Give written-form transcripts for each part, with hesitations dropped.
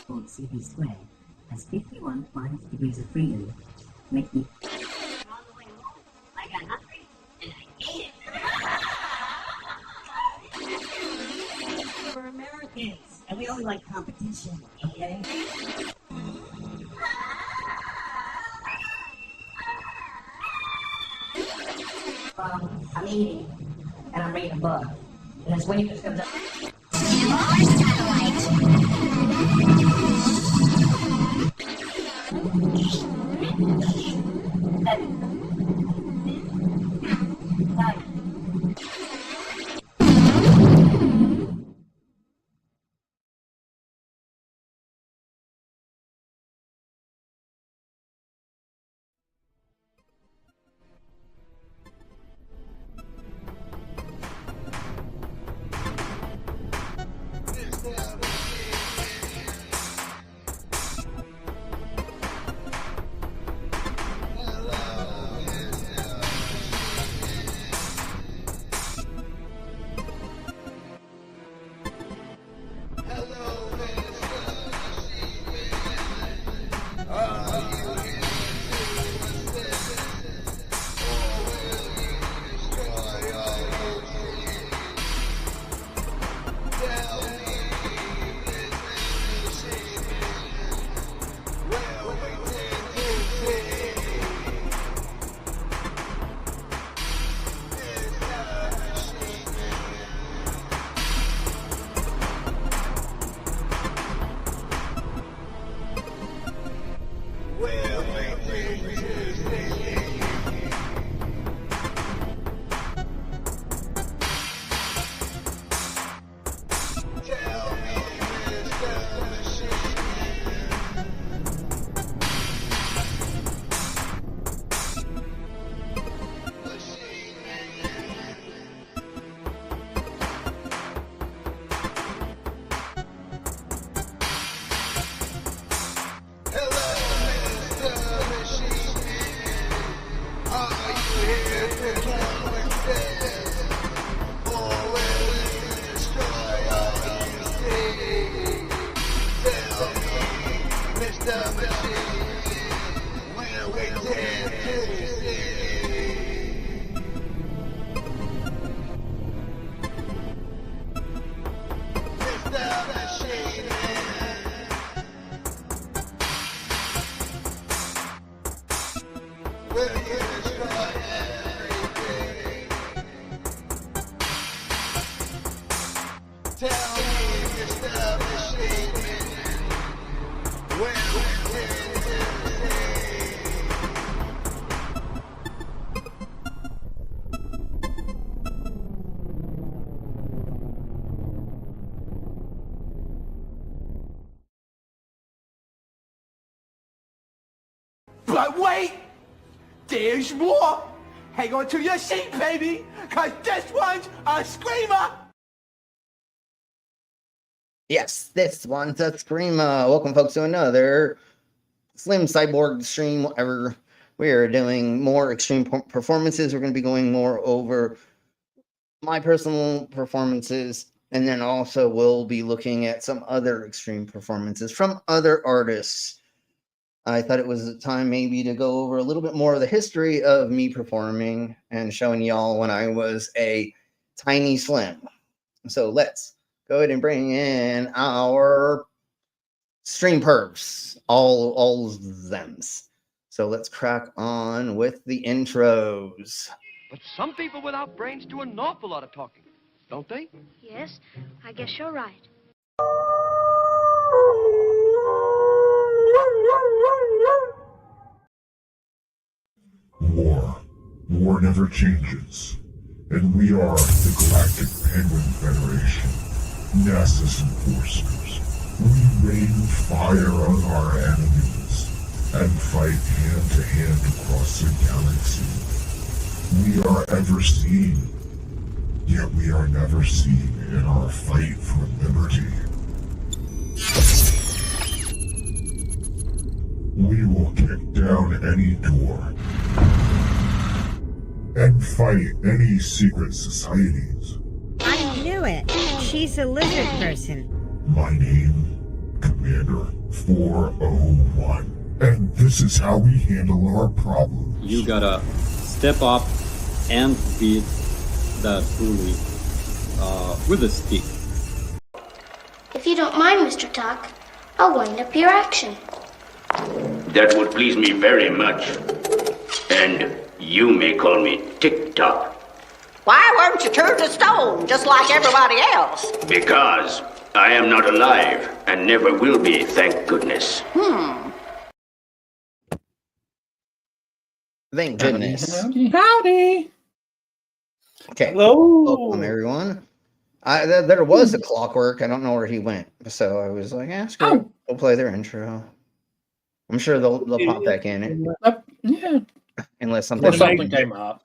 Called CP squared has 51 minus degrees of freedom, making I got hungry and I ate it. We're Americans and we only like competition, okay? I'm eating and I'm reading a book. And this wave just comes up. But wait! There's more! Hang on to your seat, baby! Cause this one's a screamer! Yes, this one's a screamer. Welcome, folks, to another Slim Cyborg stream. Whatever, we are doing more extreme performances. We're going to be going more over my personal performances, and then also we'll be looking at some other extreme performances from other artists. I thought it was time maybe to go over a little bit more of the history of me performing and showing y'all when I was a tiny Slim. So let's go ahead and bring in our stream pervs, all of thems. So let's crack on with the intros. But some people without brains do an awful lot of talking, don't they? Yes, I guess you're right. War never changes, and we are the Galactic Penguin Federation, NASA's enforcers. We rain fire on our enemies and fight hand to hand across the galaxy. We are ever seen, yet we are never seen in our fight for liberty. We will kick down any door and fight any secret societies. I knew it. She's a lizard person. My name, Commander 401. And this is how we handle our problems. You gotta step up and beat that bully with a stick. If you don't mind, Mr. Tuck, I'll wind up your action. That would please me very much. And you may call me Tick-Tock. Why weren't you turned to stone, just like everybody else? Because I am not alive, and never will be, thank goodness. Thank goodness. Howdy. Okay. Hello. Welcome, everyone. There was a Clockwork. I don't know where he went. So I was like, ask her. We'll play their intro. I'm sure they'll pop back in. Yeah. Unless something came up.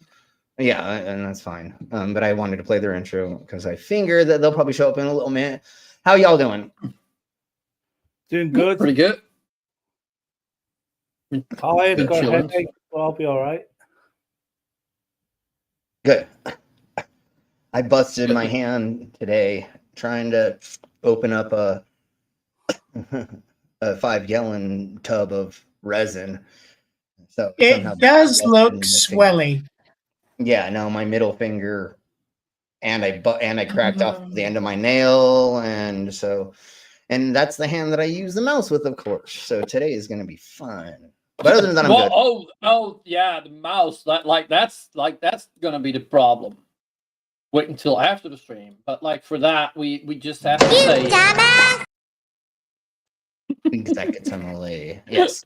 Yeah, and that's fine. But I wanted to play their intro because I figured that they'll probably show up in a little minute. How y'all doing? Doing good. Pretty good. Tired, got a headache, but I'll be all right. Good. I busted my hand today trying to open up a 5-gallon tub of resin. So it does look swelly. Yeah, no, my middle finger, and I cracked off the end of my nail, and that's the hand that I use the mouse with, of course. So today is going to be fun. But other than that, I'm good. Oh, yeah, the mouse. That's going to be the problem. Wait until after the stream. But for that, we just have to say. Executively, yes.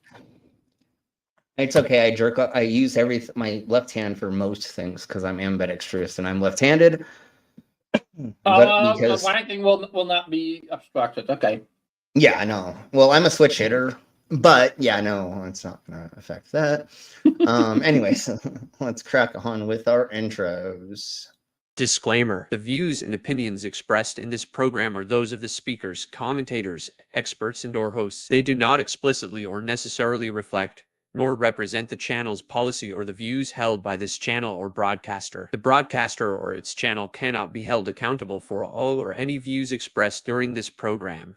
It's okay. I jerk up. I use my left hand for most things because I'm ambidextrous and I'm left-handed. Wanking will not be obstructed. Okay. Yeah, I know. Well, I'm a switch hitter, but yeah, no, it's not going to affect that. Anyways, let's crack on with our intros. Disclaimer: the views and opinions expressed in this program are those of the speakers, commentators, experts, and/or hosts. They do not explicitly or necessarily reflect nor represent the channel's policy or the views held by this channel or broadcaster. The broadcaster or its channel cannot be held accountable for all or any views expressed during this program.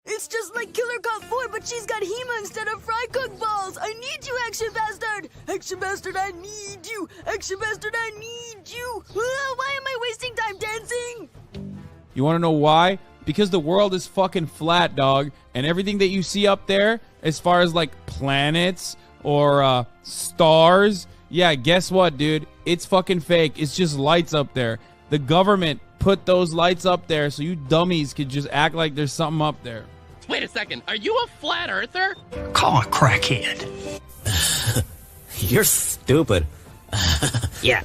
It's just like Killer Cop 4, but she's got Hema instead of fry cook balls. I need you, Action Bastard. Action Bastard, I need you. Action Bastard, I need you. Why am I wasting time dancing? You want to know why? Because the world is fucking flat, dog. And everything that you see up there, as far as planets or stars, yeah, guess what, dude? It's fucking fake. It's just lights up there. The government put those lights up there so you dummies could just act like there's something up there. Wait a second, are you a flat earther? Call a crackhead. You're stupid. Yeah.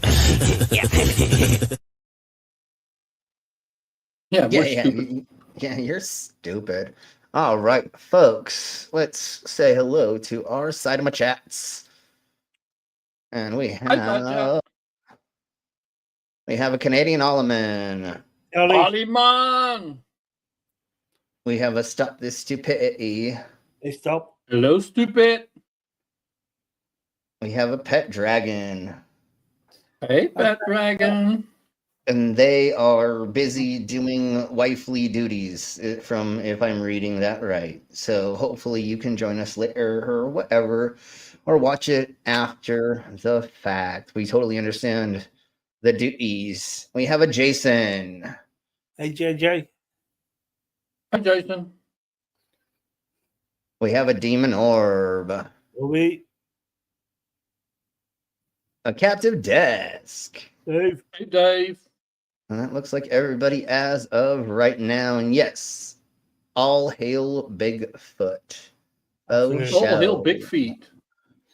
Yeah, you're stupid. All right, folks, let's say hello to our side of my chats. And we have a Canadian Olliman. Olliman. We have a Stop This Stupidity. Hey, stop. Hello, stupid. We have a Pet Dragon. Hey, Pet Dragon. And they are busy doing wifely duties, from if I'm reading that right. So hopefully you can join us later or whatever, or watch it after the fact. We totally understand the duties. We have a Jason. Hey, JJ. Hi, Jason. We have a Demon Orb. A Captive Desk. Dave. Hey, Dave. And that looks like everybody as of right now. And yes, all hail Bigfoot. Oh, all hail Big Feet.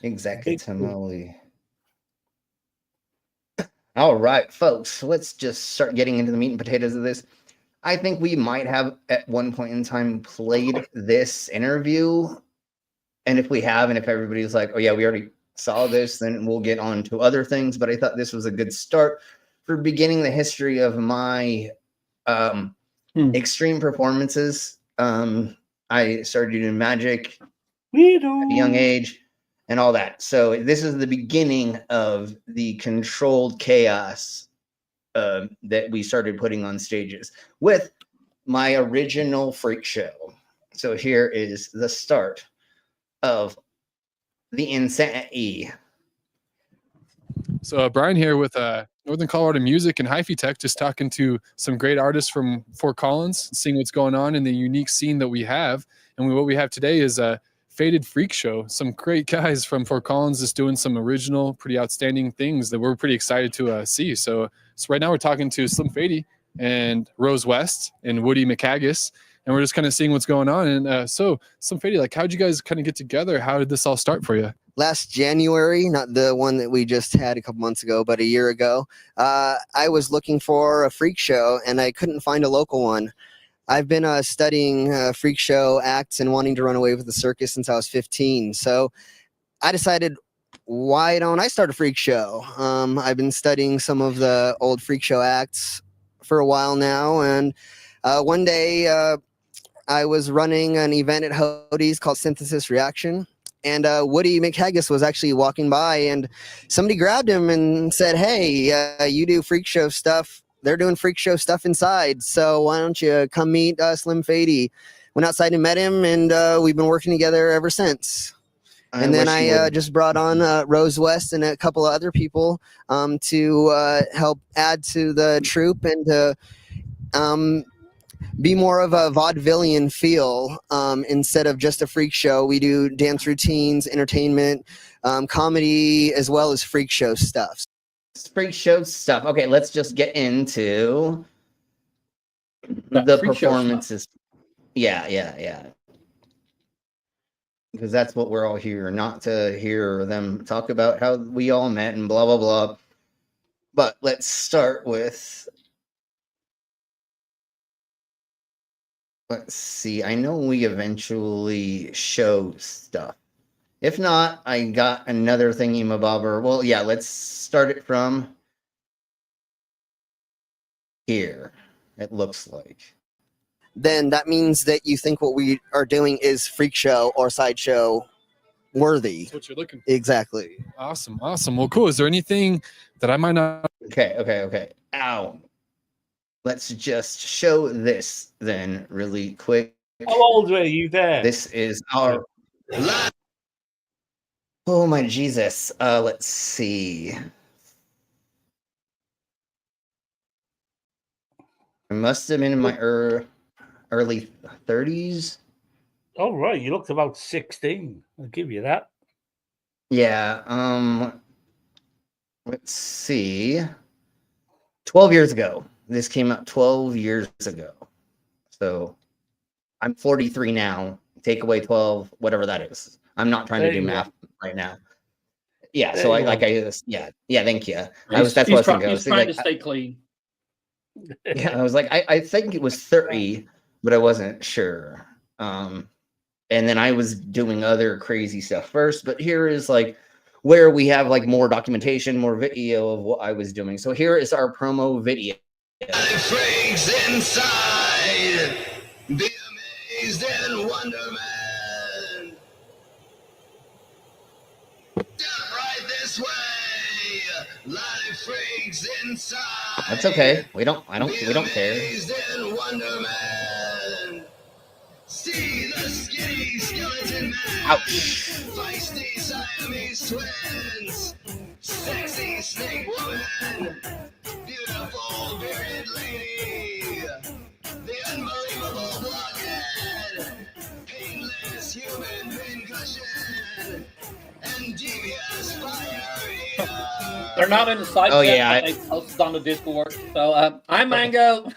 Exactly. All right, folks, let's just start getting into the meat and potatoes of this. I think we might have at one point in time played this interview. And if we have, and if everybody's like, oh yeah, we already saw this, then we'll get on to other things. But I thought this was a good start for beginning the history of my extreme performances. I started doing magic at a young age and all that. So this is the beginning of the controlled chaos that we started putting on stages with my original freak show. So here is the start of the Insanity. So Brian here with Northern Colorado Music and Hi-Fi Tech, just talking to some great artists from Fort Collins, seeing what's going on in the unique scene that we have. And what we have today is a Faded Freak Show. Some great guys from Fort Collins just doing some original, pretty outstanding things that we're pretty excited to see. So right now we're talking to Slim Fady and Rose West and Woody McHaggis, and we're just kind of seeing what's going on. And so Slim Fady, like, how'd you guys kind of get together? How did this all start for you? Last January, not the one that we just had a couple months ago, but a year ago, I was looking for a freak show and I couldn't find a local one. I've been studying freak show acts and wanting to run away with the circus since I was 15. So I decided, why don't I start a freak show? I've been studying some of the old freak show acts for a while now. And one day I was running an event at Hody's called Synthesis Reaction. And Woody McHaggis was actually walking by, and somebody grabbed him and said, "Hey, you do freak show stuff. They're doing freak show stuff inside. So why don't you come meet Slim Fady?" Went outside and met him, and we've been working together ever since. And then I just brought on Rose West and a couple of other people to help add to the troupe and to be more of a vaudevillian feel instead of just a freak show. We do dance routines, entertainment, comedy, as well as freak show stuff. Freak show stuff. Okay, let's just get into the performances. Yeah. Because that's what we're all here, not to hear them talk about how we all met and blah, blah, blah. But let's start with... Let's see. I know we eventually show stuff. If not, I got another thingy-mabobber. Well, yeah, let's start it from here, it looks like. Then that means that you think what we are doing is freak show or sideshow worthy. That's what you're looking for. Exactly. Awesome. Well, cool. Is there anything that I might not... Okay. Ow. Let's just show this then really quick. How old were you there? This is our... Oh my Jesus. Let's see. I must have been in my early 30s. Oh, right. You looked about 16. I'll give you that. Yeah. Let's see. 12 years ago. This came out 12 years ago. So I'm 43 now. Take away 12, whatever that is. I'm not trying to do math right now. Yeah, so thank you. That's what I was thinking. He's trying to stay clean. Yeah, I was like, I think it was 30, but I wasn't sure. And then I was doing other crazy stuff first, but here is like where we have like more documentation, more video of what I was doing. So here is our promo video. Freaks inside, be amazed and wonderment. Step right this way, live freaks inside. That's okay. We don't care. Amazed and wonderment. See the skinny skeleton man. Ouch. Feisty Siamese twins. Sexy snake woman. Beautiful bearded lady. The unbelievable blockhead. Painless human pincushion. And devious fire. They're not in the site yet, but they posted on the Discord. So I'm Mango.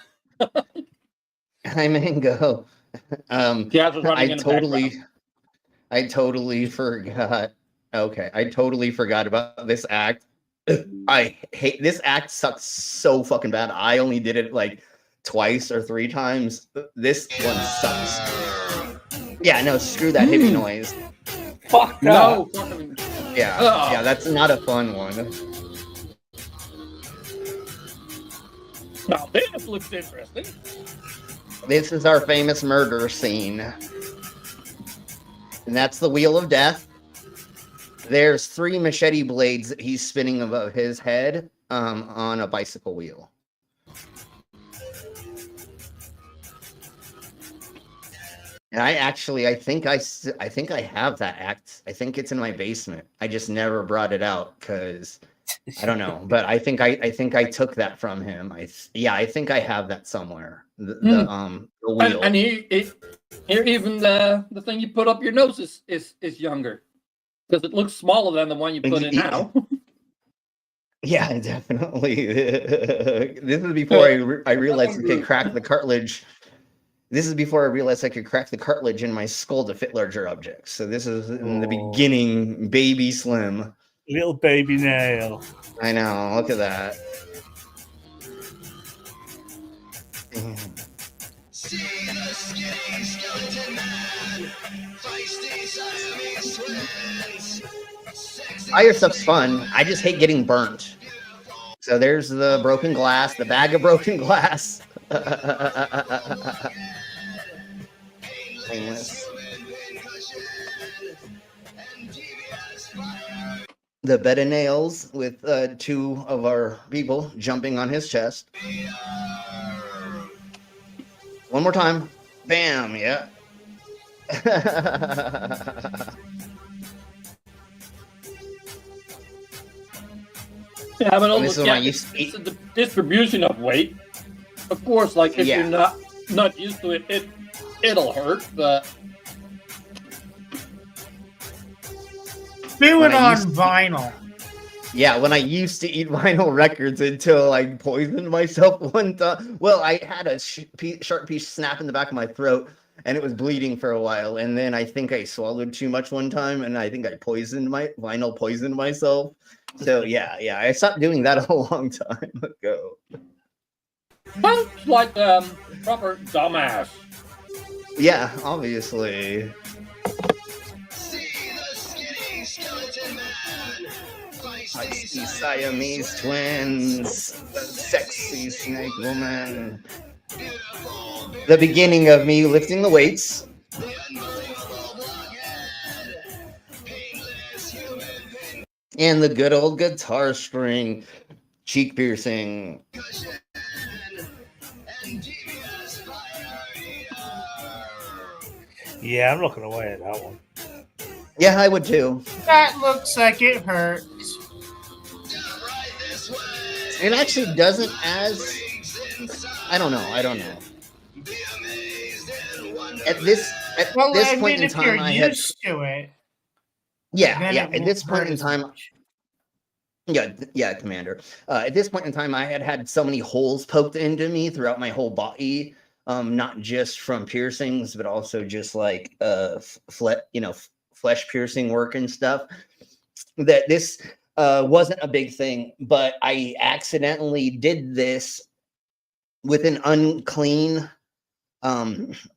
Hi, Mango. I totally forgot. Okay, I totally forgot about this act. I hate this act. Sucks so fucking bad. I only did it like twice or 3 times. This one sucks. Yeah, no, screw that hippie noise. Fuck no. Yeah, that's not a fun one. Now this looks interesting. This is our famous murder scene. And that's the Wheel of Death. There's 3 machete blades that he's spinning above his head on a bicycle wheel. And I think I have that act. I think it's in my basement. I just never brought it out because I don't know. But I think I took that from him. I think I have that somewhere. The wheel. And here even the thing you put up your nose is younger because it looks smaller than the one you put in now. Yeah, definitely. This is before I realized I could crack the cartilage. This is before I realized I could crack the cartilage in my skull to fit larger objects. So this is in the beginning, baby Slim. Little baby nail. I know. Look at that. Fire stuff's fun. I just hate getting burnt. So there's the broken glass, the bag of broken glass. The bed of nails with 2 of our people jumping on his chest. One more time. Bam, yeah. Yeah, but it's the distribution of weight. Of course, like if you're not used to it, it'll hurt, but do it on vinyl. Yeah, when I used to eat vinyl records until I poisoned myself one time. Well, I had a sharp piece snap in the back of my throat, and it was bleeding for a while. And then I think I swallowed too much one time, and I think I poisoned myself. So yeah, I stopped doing that a long time ago. Sounds like proper dumbass. Yeah, obviously. Feisty Siamese twins, the sexy snake woman. The beginning of me lifting the weights. And the good old guitar string, cheek piercing. Yeah, I'm looking away at that one. Yeah, I would too. That looks like it hurts. It actually doesn't as... I don't know. At this point in time, I had... used to it. Yeah. At this point in time... Yeah, Commander. At this point in time, I had so many holes poked into me throughout my whole body, not just from piercings, but also just like flesh piercing work and stuff. That this wasn't a big thing, but I accidentally did this with an unclean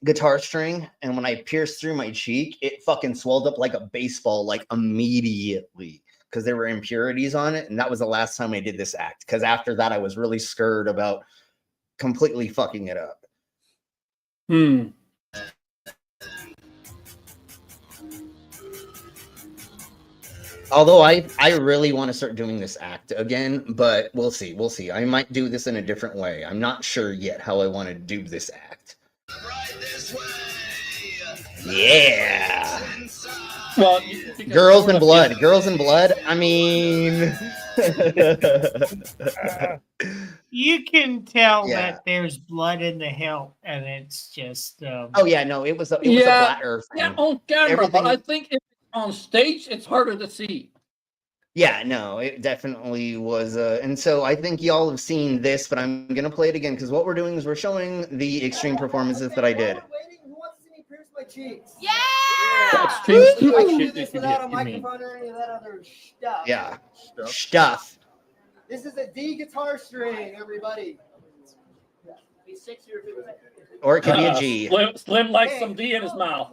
guitar string, and when I pierced through my cheek, it fucking swelled up like a baseball, like immediately. Because there were impurities on it, and that was the last time I did this act. Because after that, I was really scared about completely fucking it up. Although I really want to start doing this act again, but we'll see. I might do this in a different way. I'm not sure yet how I want to do this act. Yeah. Well, Girls and blood. I mean, you can tell that there's blood in the hilt, and it's just. Oh yeah, no, it was a flat Earth thing. Yeah, on camera, but I think if it's on stage, it's harder to see. Yeah, no, it definitely was. And so I think y'all have seen this, but I'm gonna play it again because what we're doing is we're showing the extreme performances that I did. My cheeks. Yeah! I can do this without a microphone or any of that other stuff. Yeah. Stuff. This is a D guitar string, everybody. Or it could be a G. Slim likes some D in his mouth.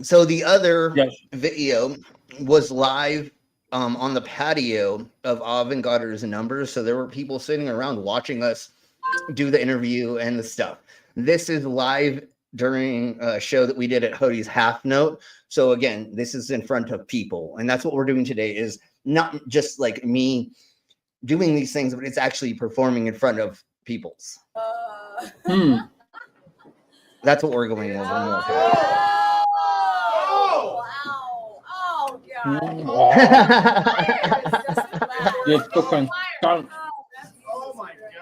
So the other video was live on the patio of Avant-Garde's Numbers. So there were people sitting around watching us do the interview and the stuff. This is live during a show that we did at Hodie's Half Note. So again, this is in front of people. And that's what we're doing today, is not just like me doing these things, but it's actually performing in front of peoples. That's what we're going over more. Yes, fucking.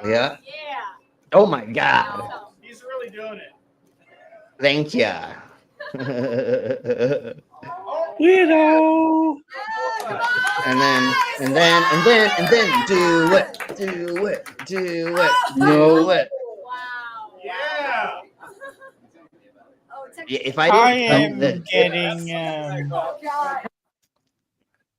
Yeah. Oh my god. He's really doing it. Thank you. Weirdo. And then do it. No. Yeah. Yeah, if I I didn't am getting.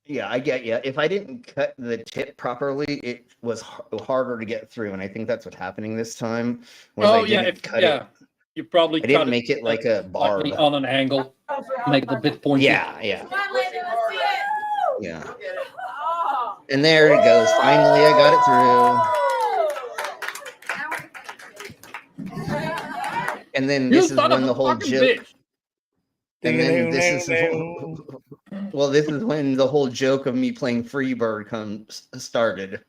Yeah, I get you. If I didn't cut the tip properly, it was harder to get through, and I think that's what's happening this time. Was I didn't cut it. You probably I didn't make it like a barb on an angle, make it a bit pointy. Yeah. And there it goes. Finally, I got it through. And then this is when the whole joke. And then this is when the whole joke of me playing Freebird started.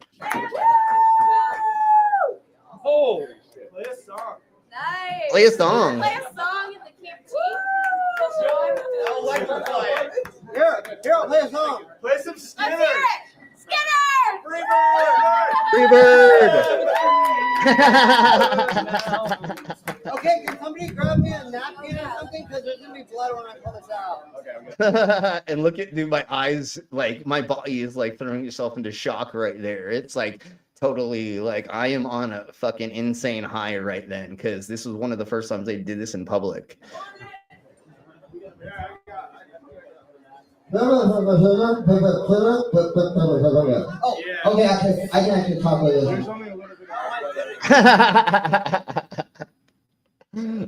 Oh, play a song. Nice. Play a song. Play a song in the campaign. I'll let her play it. Here, I'll play a song. Play some Skinner. Let's hear it. Skinner! Freebird! Okay, can somebody grab me a napkin or something? Because there's going to be blood when I pull this out. Okay. And look at, dude, my eyes, like, my body is, like, throwing yourself into shock right there. It's, like, totally, like, I am on a fucking insane high right then, because this was one of the first times I did this in public. Oh, okay, I can actually talk with this.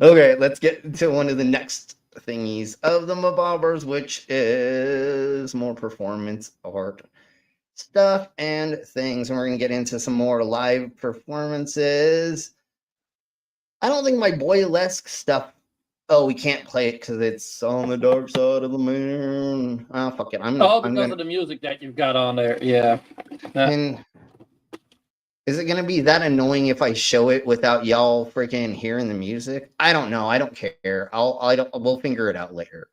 Okay, let's get to one of the next thingies of the Mabobbers, which is more performance art stuff and things. And we're going to get into some more live performances. I don't think my boylesque stuff. Oh, we can't play it because it's on the dark side of the moon. Oh, fuck it. Because of the music that you've got on there. Yeah. And is it going to be that annoying if I show it without y'all freaking hearing the music? I don't know. I don't care. We'll figure it out later.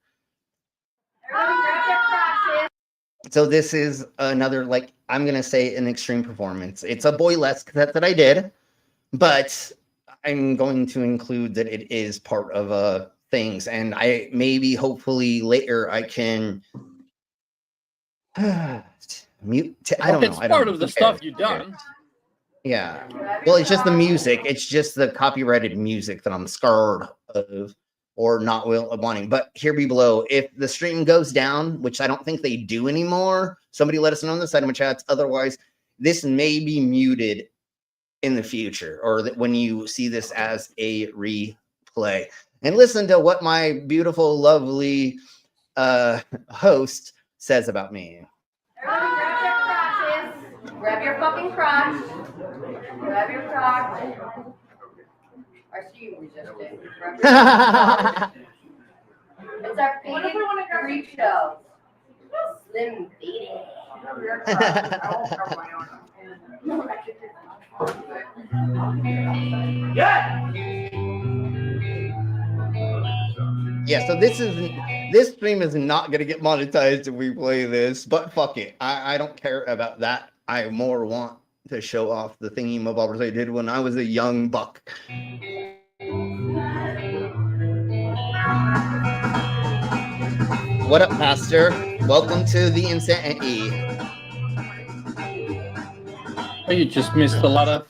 So this is another, like, I'm going to say an extreme performance. It's a boylesque that I did, but I'm going to include that it is part of things, and I maybe hopefully later I can mute. I don't know. It's part of the stuff you've done. Yeah. Well, it's just the music. It's just the copyrighted music that I'm scared of or not wanting. But here be below, if the stream goes down, which I don't think they do anymore, somebody let us know on the side of my chats. Otherwise, this may be muted in the future, or that when you see this as a replay. And listen to what my beautiful, lovely host says about me. Everybody grab your crotches. Grab your fucking crotch. Grab your crotch. I see you resisting. Grab your crotch. It's our faded freak show. Slim faded. Grab your crotch. Yeah, so this stream is not gonna get monetized if we play this, but fuck it. I don't care about that. I more want to show off the thingy mabobbers I did when I was a young buck. What up, Pastor? Welcome to the Insanity. You just missed a lot of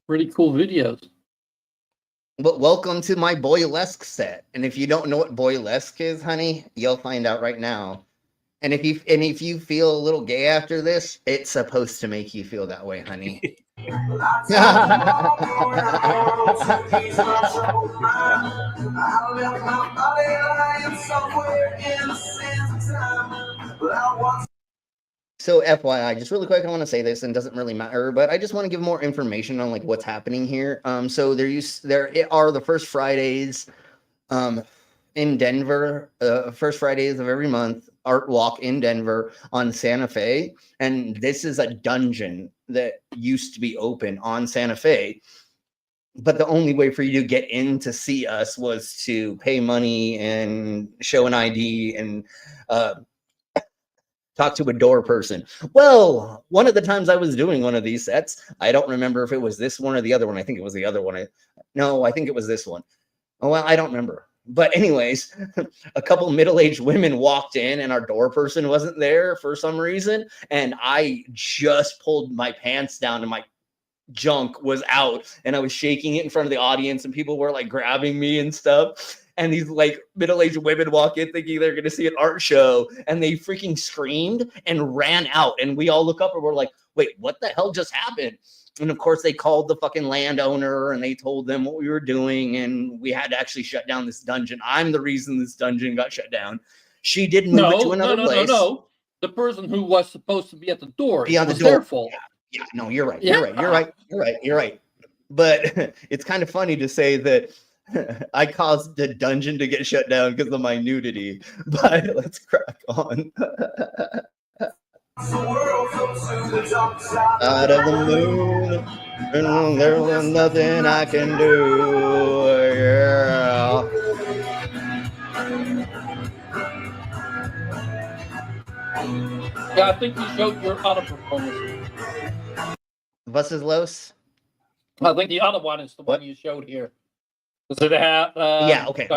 really cool videos. But welcome to my boylesque set. And if you don't know what boylesque is, honey, you'll find out right now. And if you feel a little gay after this, it's supposed to make you feel that way, honey. So FYI, just really quick, I want to say this, and it doesn't really matter, but I just want to give more information on like what's happening here. So there are the first Fridays in Denver, first Fridays of every month, art walk in Denver on Santa Fe. And this is a dungeon that used to be open on Santa Fe. But the only way for you to get in to see us was to pay money and show an ID and talk to a door person. Well, one of the times I was doing one of these sets, I don't remember if it was this one or the other one. I think it was the other one. I think it was this one. Oh, well, I don't remember. But anyways, a couple middle-aged women walked in and our door person wasn't there for some reason. And I just pulled my pants down and my junk was out and I was shaking it in front of the audience and people were like grabbing me and stuff. And these like middle-aged women walk in thinking they're going to see an art show and they freaking screamed and ran out. And we all look up and we're like, wait, what the hell just happened? And of course they called the fucking landowner and they told them what we were doing. And we had to actually shut down this dungeon. I'm the reason this dungeon got shut down. She did move it to another place. No. The person who was supposed to be at the door. Be on the door. Their fault. Yeah, no, you're right. You're right. But it's kind of funny to say that I caused the dungeon to get shut down because of my nudity. But let's crack on. Out of the moon, and there was nothing I can do. Yeah. Yeah, I think you showed your other performance. Was is Los? I think the other one is the one you showed here. Does it have? Yeah. Okay.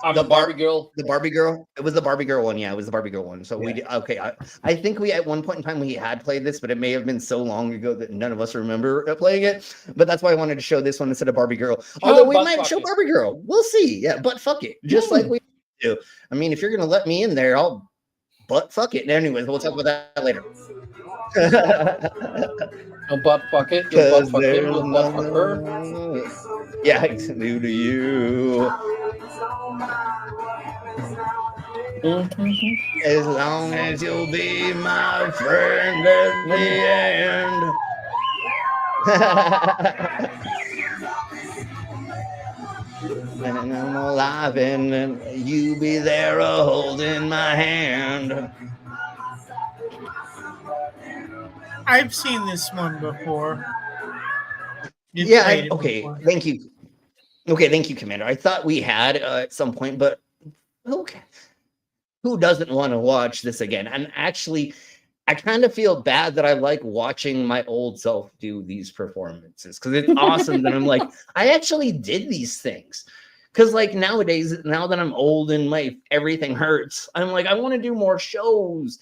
I'm the Barbie girl. The Barbie girl. It was the Barbie girl one. Yeah, it was the Barbie girl one. So we did. Okay. I think we at one point in time we had played this, but it may have been so long ago that none of us remember playing it. But that's why I wanted to show this one instead of Barbie girl. Although we might show Barbie girl. We'll see. Yeah, but fuck it. Just like we do. I mean, if you're gonna let me in there, I'll butt fuck it. Anyways, we'll talk about that later. Butt fuck it. Butt fuck it. Butt fuck her. Yeah, it's new to you. As long as you'll be my friend at the end. And I'm alive and you be there holding my hand. I've seen this one before. Okay, thank you. Okay, thank you, Commander. I thought we had at some point, but okay. Who doesn't want to watch this again? And actually, I kind of feel bad that I like watching my old self do these performances because it's awesome that I'm like, I actually did these things. Because like nowadays, now that I'm old and my everything hurts, I'm like, I want to do more shows.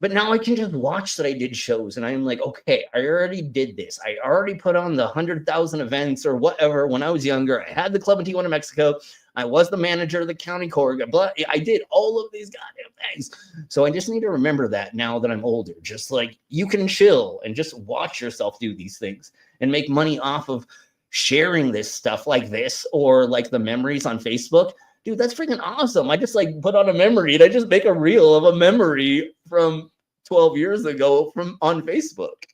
But now I can just watch that I did shows and I'm like, okay, I already did this. I already put on the 100,000 events or whatever when I was younger. I had the club in Tijuana, Mexico. I was the manager of the county court. I did all of these goddamn things. So I just need to remember that now that I'm older. Just like you can chill and just watch yourself do these things and make money off of sharing this stuff like this or like the memories on Facebook. Dude, that's freaking awesome. I just like put on a memory and I just make a reel of a memory from 12 years ago from on Facebook.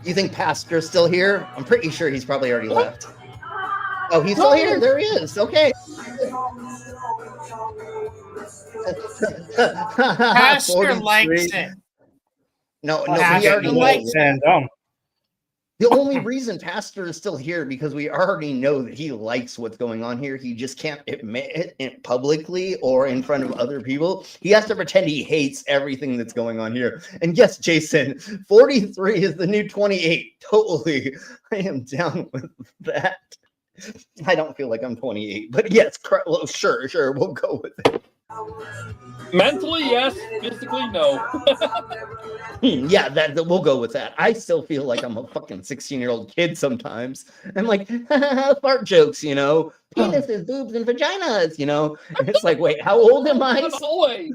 You think Pastor's still here? I'm pretty sure he's probably already left. Oh, he's still here. There he is. Okay. Pastor likes it. No, Pastor he already likes it. The only reason Pastor is still here because we already know that he likes what's going on here. He just can't admit it publicly or in front of other people. He has to pretend he hates everything that's going on here. And yes, Jason, 43 is the new 28. Totally. I am down with that. I don't feel like I'm 28, but yes, well, sure, we'll go with it. Mentally, yes. Physically, no. Yeah, that we'll go with that. I still feel like I'm a fucking 16-year-old kid sometimes. I'm like, fart jokes, you know, penises, boobs, and vaginas, you know. And it's like, wait, how old am I? Always.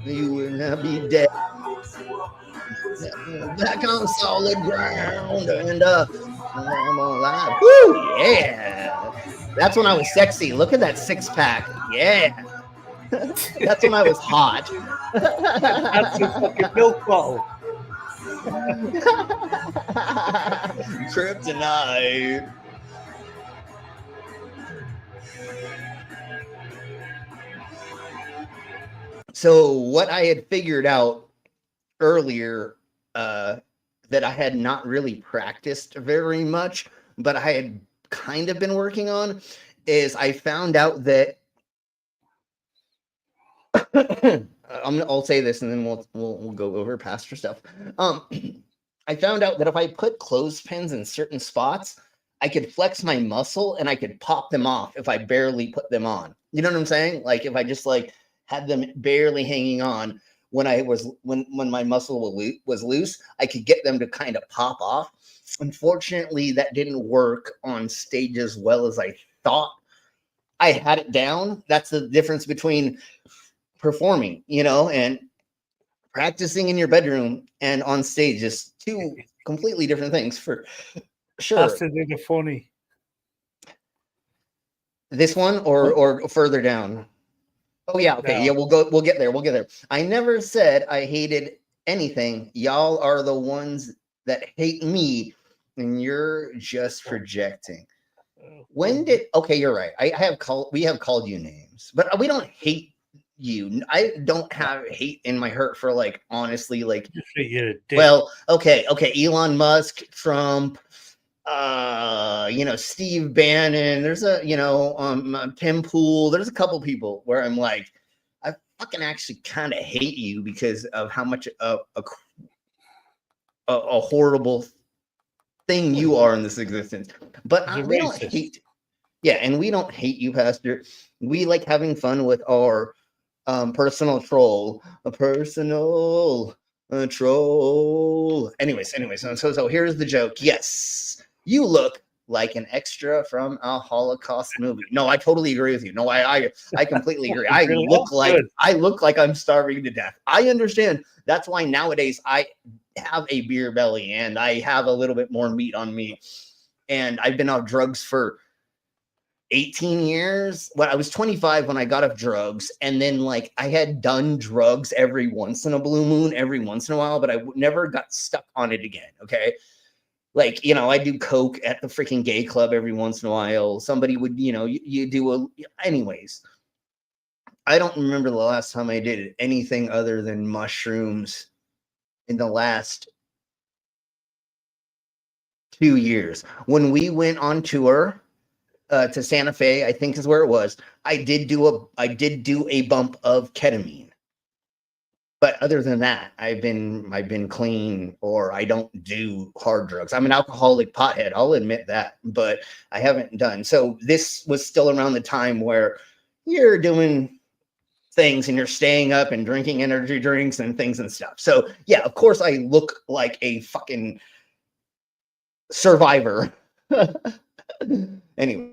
You will not be dead. Back on solid ground, and I'm alive. Woo, yeah. That's when I was sexy. Look at that six-pack. Yeah. That's when I was hot. That's a fucking milk bottle. Kryptonite. So what I had figured out earlier that I had not really practiced very much, but I had kind of been working on, is I found out that I'll say this and then we'll go over pastor stuff. I found out that if I put clothespins in certain spots, I could flex my muscle and I could pop them off if I barely put them on. You know what I'm saying? Like if I just like had them barely hanging on when my muscle was loose, I could get them to kind of pop off. Unfortunately, that didn't work on stage as well as I thought. I had it down. That's the difference between performing, and practicing in your bedroom and on stage is two completely different things for sure. Pastor did a funny. This one or further down? Oh yeah, okay. No. Yeah, we'll get there. I never said I hated anything. Y'all are the ones that hate me, and you're just projecting. Okay, you're right. We have called you names, but we don't hate you. I don't have hate in my heart for like, honestly, like, well, okay. Elon Musk, Trump, Steve Bannon, there's Tim Pool. There's a couple people where I'm like, I fucking actually kind of hate you because of how much a horrible thing you are in this existence. But we don't hate. Yeah, and we don't hate you, Pastor. We like having fun with our personal troll. A personal troll. Anyways, so here's the joke. Yes, you look like an extra from a Holocaust movie. No, I totally agree with you. No, I completely agree. I look like I'm starving to death. I understand. That's why nowadays I have a beer belly and I have a little bit more meat on me. And I've been off drugs for 18 years. Well, I was 25 when I got off drugs, and then like I had done drugs every once in a blue moon, every once in a while, but I never got stuck on it again. Okay, like I do coke at the freaking gay club every once in a while. Somebody would, you do anyways. I don't remember the last time I did anything other than mushrooms in the last 2 years. When we went on tour to Santa Fe, I think is where it was. I did do a bump of ketamine, but other than that, I've been clean, or I don't do hard drugs. I'm an alcoholic pothead. I'll admit that, but I haven't done. So this was still around the time where you're doing things and you're staying up and drinking energy drinks and things and stuff. So yeah, of course I look like a fucking survivor. Anyways.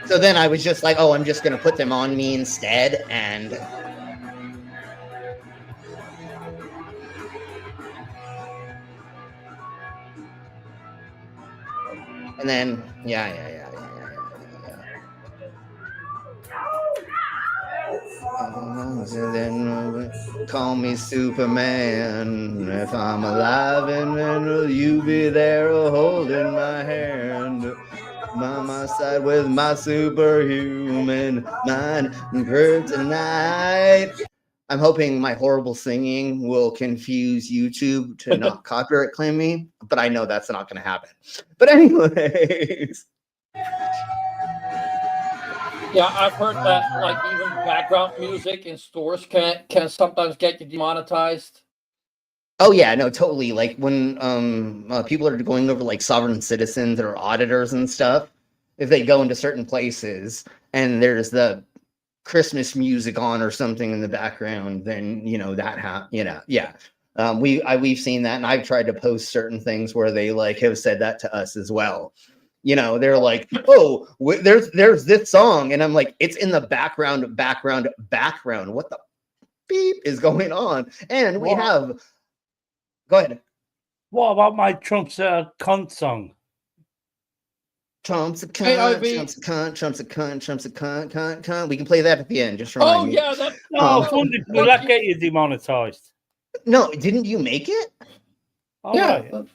So then I was just like, oh, I'm just going to put them on me instead. And then, yeah. Then call me Superman. If I'm alive, and then will you be there holding my hand by my side with my superhuman mind and kryptonite. I'm hoping my horrible singing will confuse YouTube to not copyright claim me, but I know that's not going to happen. But anyways. Yeah, I've heard that like even background music in stores can sometimes get you demonetized. Oh yeah, no, totally. Like when people are going over like sovereign citizens or auditors and stuff, if they go into certain places and there's the Christmas music on or something in the background, then we've seen that, and I've tried to post certain things where they like have said that to us as well. They're like, oh, there's this song, and I'm like, it's in the background. What the beep is going on? And we have. Go ahead. What about my Trump's cunt song? Trump's a cunt, Hey, Ivy. Trump's a cunt, Trump's a cunt, Trump's a cunt, cunt. We can play that at the end. Just remind Oh me. yeah, that. No, I was wondering, will that get you demonetized? No, didn't you make it? All Yeah. right.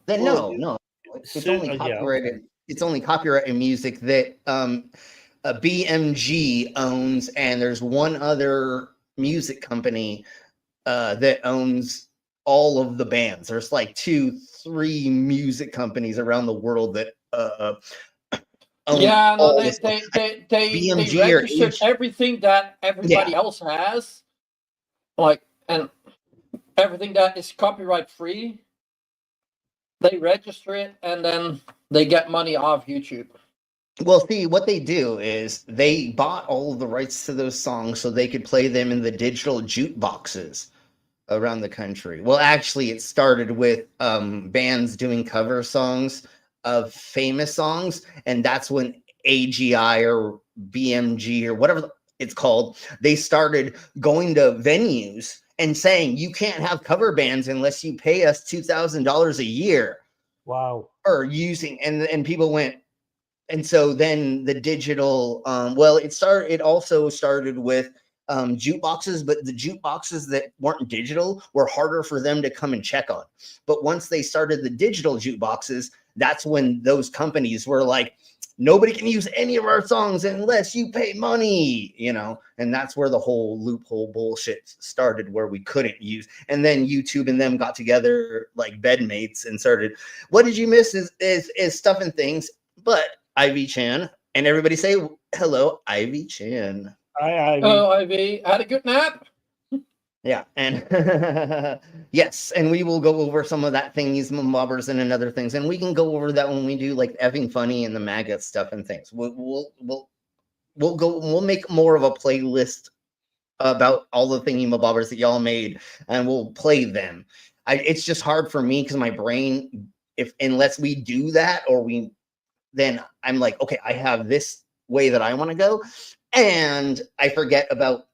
Then Well, no. It's so- only yeah, copyrighted. okay. It's only copyrighted music that a BMG owns, and there's one other music company that owns all of the bands. There's like 2-3 music companies around the world that own Yeah, no, all they this stuff. they BMG or registered H- everything that everybody else has, like, and everything that is copyright free. They register it and then they get money off YouTube. Well, see, what they do is they bought all of the rights to those songs so they could play them in the digital jukeboxes around the country. Well, actually, it started with bands doing cover songs of famous songs, and that's when AGI or BMG or whatever it's called, they started going to venues and saying, you can't have cover bands unless you pay us $2,000 a year. Wow. Or using, and people went, and so then the digital, it also started with jukeboxes, but the jukeboxes that weren't digital were harder for them to come and check on. But once they started the digital jukeboxes, that's when those companies were like, nobody can use any of our songs unless you pay money, and that's where the whole loophole bullshit started, where we couldn't use. And then YouTube and them got together like bedmates and started, what did you miss is stuff and things. But Ivy Chan, and everybody say hello, Ivy Chan. Hi, Ivy. Hello, Ivy. Had a good nap? Yeah, and yes, and we will go over some of that thingies, mobbers, and other things, and we can go over that when we do like effing funny and the maggot stuff and things. We'll make more of a playlist about all the thingy mobbers that y'all made, and we'll play them. It's just hard for me because my brain, unless we do that then I'm like, okay, I have this way that I want to go, and I forget about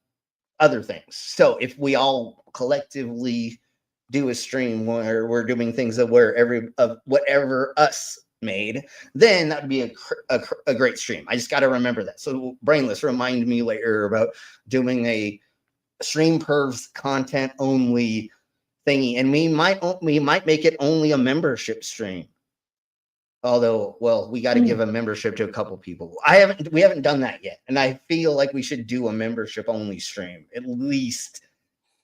other things. So if we all collectively do a stream where we're doing things that whatever us made, then that'd be a great stream. I just got to remember that. So Brainless, remind me later about doing a stream Pervs content only thingy, and we might make it only a membership stream. Although, well, we got to give a membership to a couple people. We haven't done that yet, and I feel like we should do a membership only stream at least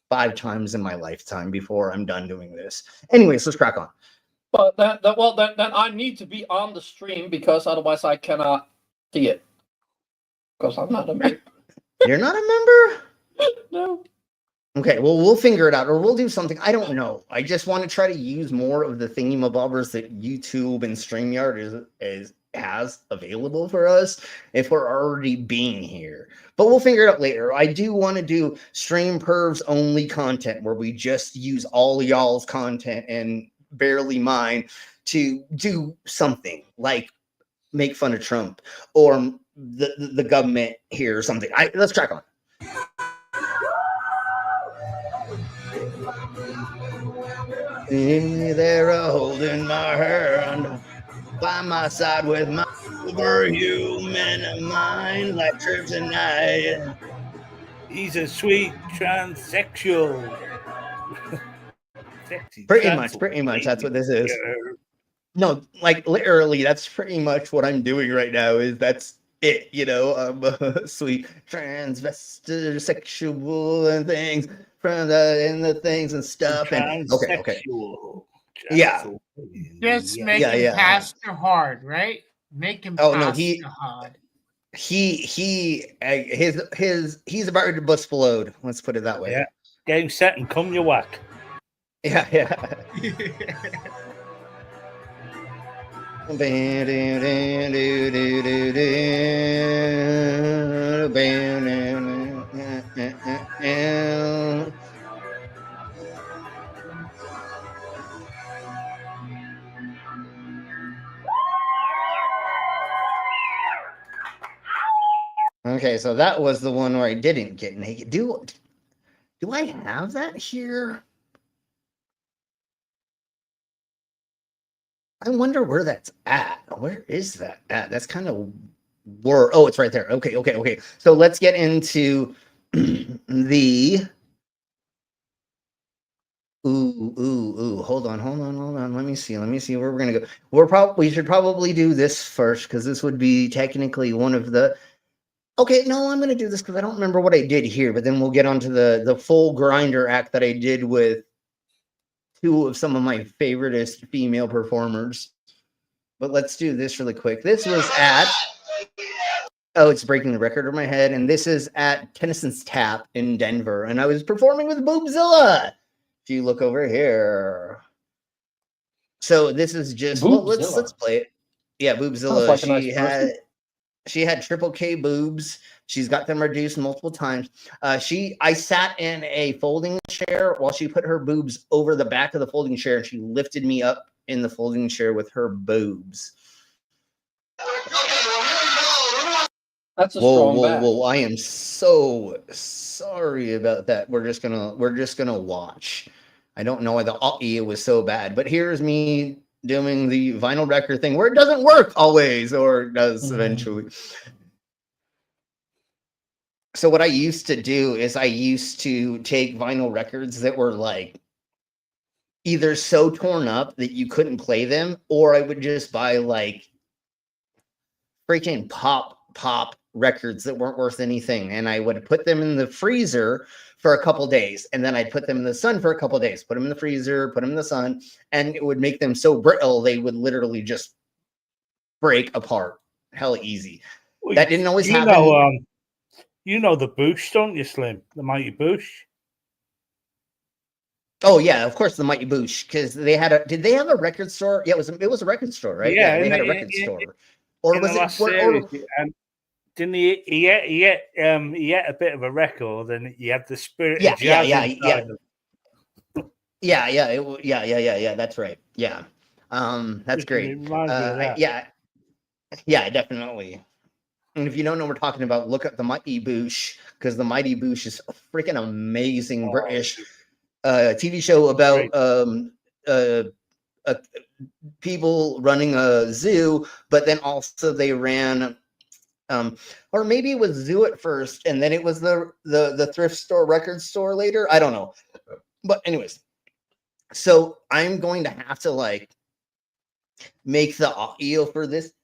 5 times in my lifetime before I'm done doing this. Anyways, let's crack on. But then I need to be on the stream because otherwise I cannot see it. Because I'm not a member. You're not a member? No. Okay, well, we'll figure it out, or we'll do something. I don't know. I just want to try to use more of the thingamabobbers that YouTube and StreamYard has available for us if we're already being here. But we'll figure it out later. I do want to do stream Pervs only content where we just use all y'all's content and barely mine to do something like make fun of Trump or the government here or something. Let's crack on. They're holding my hand by my side with my superhuman mind like kryptonite. He's a sweet transsexual. Pretty much. That's what this is. No, like literally, that's pretty much what I'm doing right now. That's it, I'm a sweet transvestite sexual and things. And the things and stuff, and okay. Yeah. Just make him Pastor Hard, right? Make him Pastor Hard. He's about to bust flowed. Let's put it that way. Yeah. Game set and come your whack. Yeah. Okay, so that was the one where I didn't get naked. Do I have that here? I wonder where that's at. Where is that at? That's kind of oh, it's right there. Okay. So let's get into the ooh. Hold on. Let me see where we're gonna go. We should probably do this first because this would be technically one of the. Okay, no, I'm gonna do this because I don't remember what I did here, but then we'll get onto the full grinder act that I did with two of some of my favoriteest female performers. But let's do this really quick. This was at it's breaking the record over my head, and this is at Tennyson's Tap in Denver, and I was performing with Boobzilla. If you look over here, so this is just let's play it. Yeah, Boobzilla. Like she had triple K boobs. She's got them reduced multiple times. I sat in a folding chair while she put her boobs over the back of the folding chair, and she lifted me up in the folding chair with her boobs. That's a strong back. Whoa! I am so sorry about that. We're just gonna watch. I don't know why the audio was so bad, but here's me doing the vinyl record thing where it doesn't work always, or it does eventually. So what I used to do is I used to take vinyl records that were like either so torn up that you couldn't play them, or I would just buy like freaking pop records that weren't worth anything, and I would put them in the freezer for a couple days, and then I'd put them in the sun for a couple days, put them in the freezer, put them in the sun, and it would make them so brittle they would literally just break apart hell easy. That didn't always happen. You know the Bush, don't you, Slim? The Mighty Bush. Oh yeah, of course, the Mighty Bush, because they had did they have a record store? Yeah, it was a record store, right? Yeah, they had a record store. Or was it? Didn't he had a bit of a record, and he had the spirit of jazz inside him. Yeah. That's right. Yeah, that's great. Yeah, definitely. And if you don't know what we're talking about, look up the Mighty Bush, because the Mighty Bush is a freaking amazing British TV show about people running a zoo, but then also they ran, or maybe it was zoo at first, and then it was the thrift store, record store later. I don't know, but anyways, so I'm going to have to like make the audio for this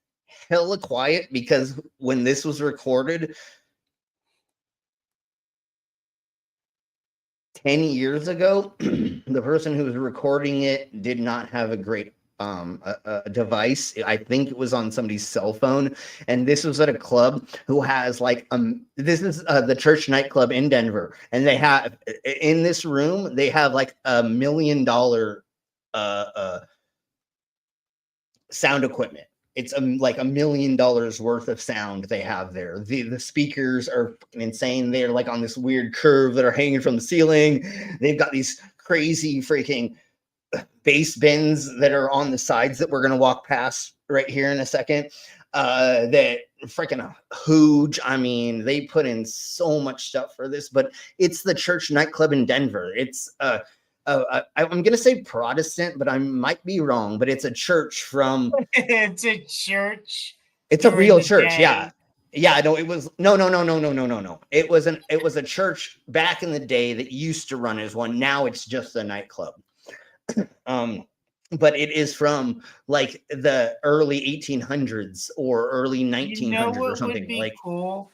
hella quiet, because when this was recorded 10 years ago, the person who was recording it did not have a great a device. I think it was on somebody's cell phone, and this was at a club who has like this is the Church nightclub in Denver, and they have in this room they have like $1 million sound equipment. It's like $1 million worth of sound they have there. The speakers are insane. They're like on this weird curve that are hanging from the ceiling. They've got these crazy freaking bass bins that are on the sides that we're going to walk past right here in a second. That freaking huge. I mean, they put in so much stuff for this, but it's the Church nightclub in Denver. It's I'm going to say Protestant, but I might be wrong, but it's a church from... It's a church. It's a real church, yeah. Yeah, no, it was... No. It was a church back in the day that used to run as one. Now it's just a nightclub. But it is from like the early 1800s or early 1900s or something. Would be cool?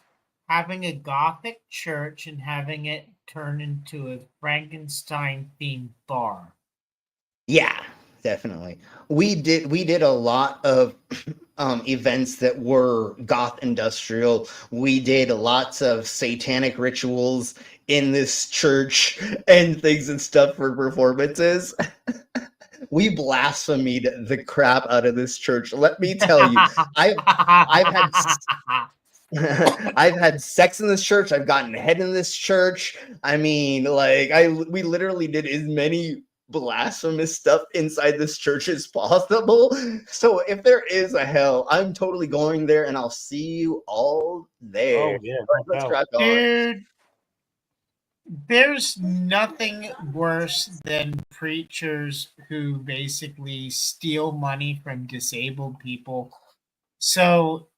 Having a Gothic church and having it turn into a Frankenstein themed bar. Yeah, definitely. We did a lot of events that were goth industrial. We did lots of satanic rituals in this church and things and stuff for performances. We blasphemied the crap out of this church. Let me tell you, I've had sex in this church. I've gotten head in this church. I mean, like we literally did as many blasphemous stuff inside this church as possible. So if there is a hell, I'm totally going there, and I'll see you all there. Oh yeah, let's crack on. Dude, there's nothing worse than preachers who basically steal money from disabled people. So,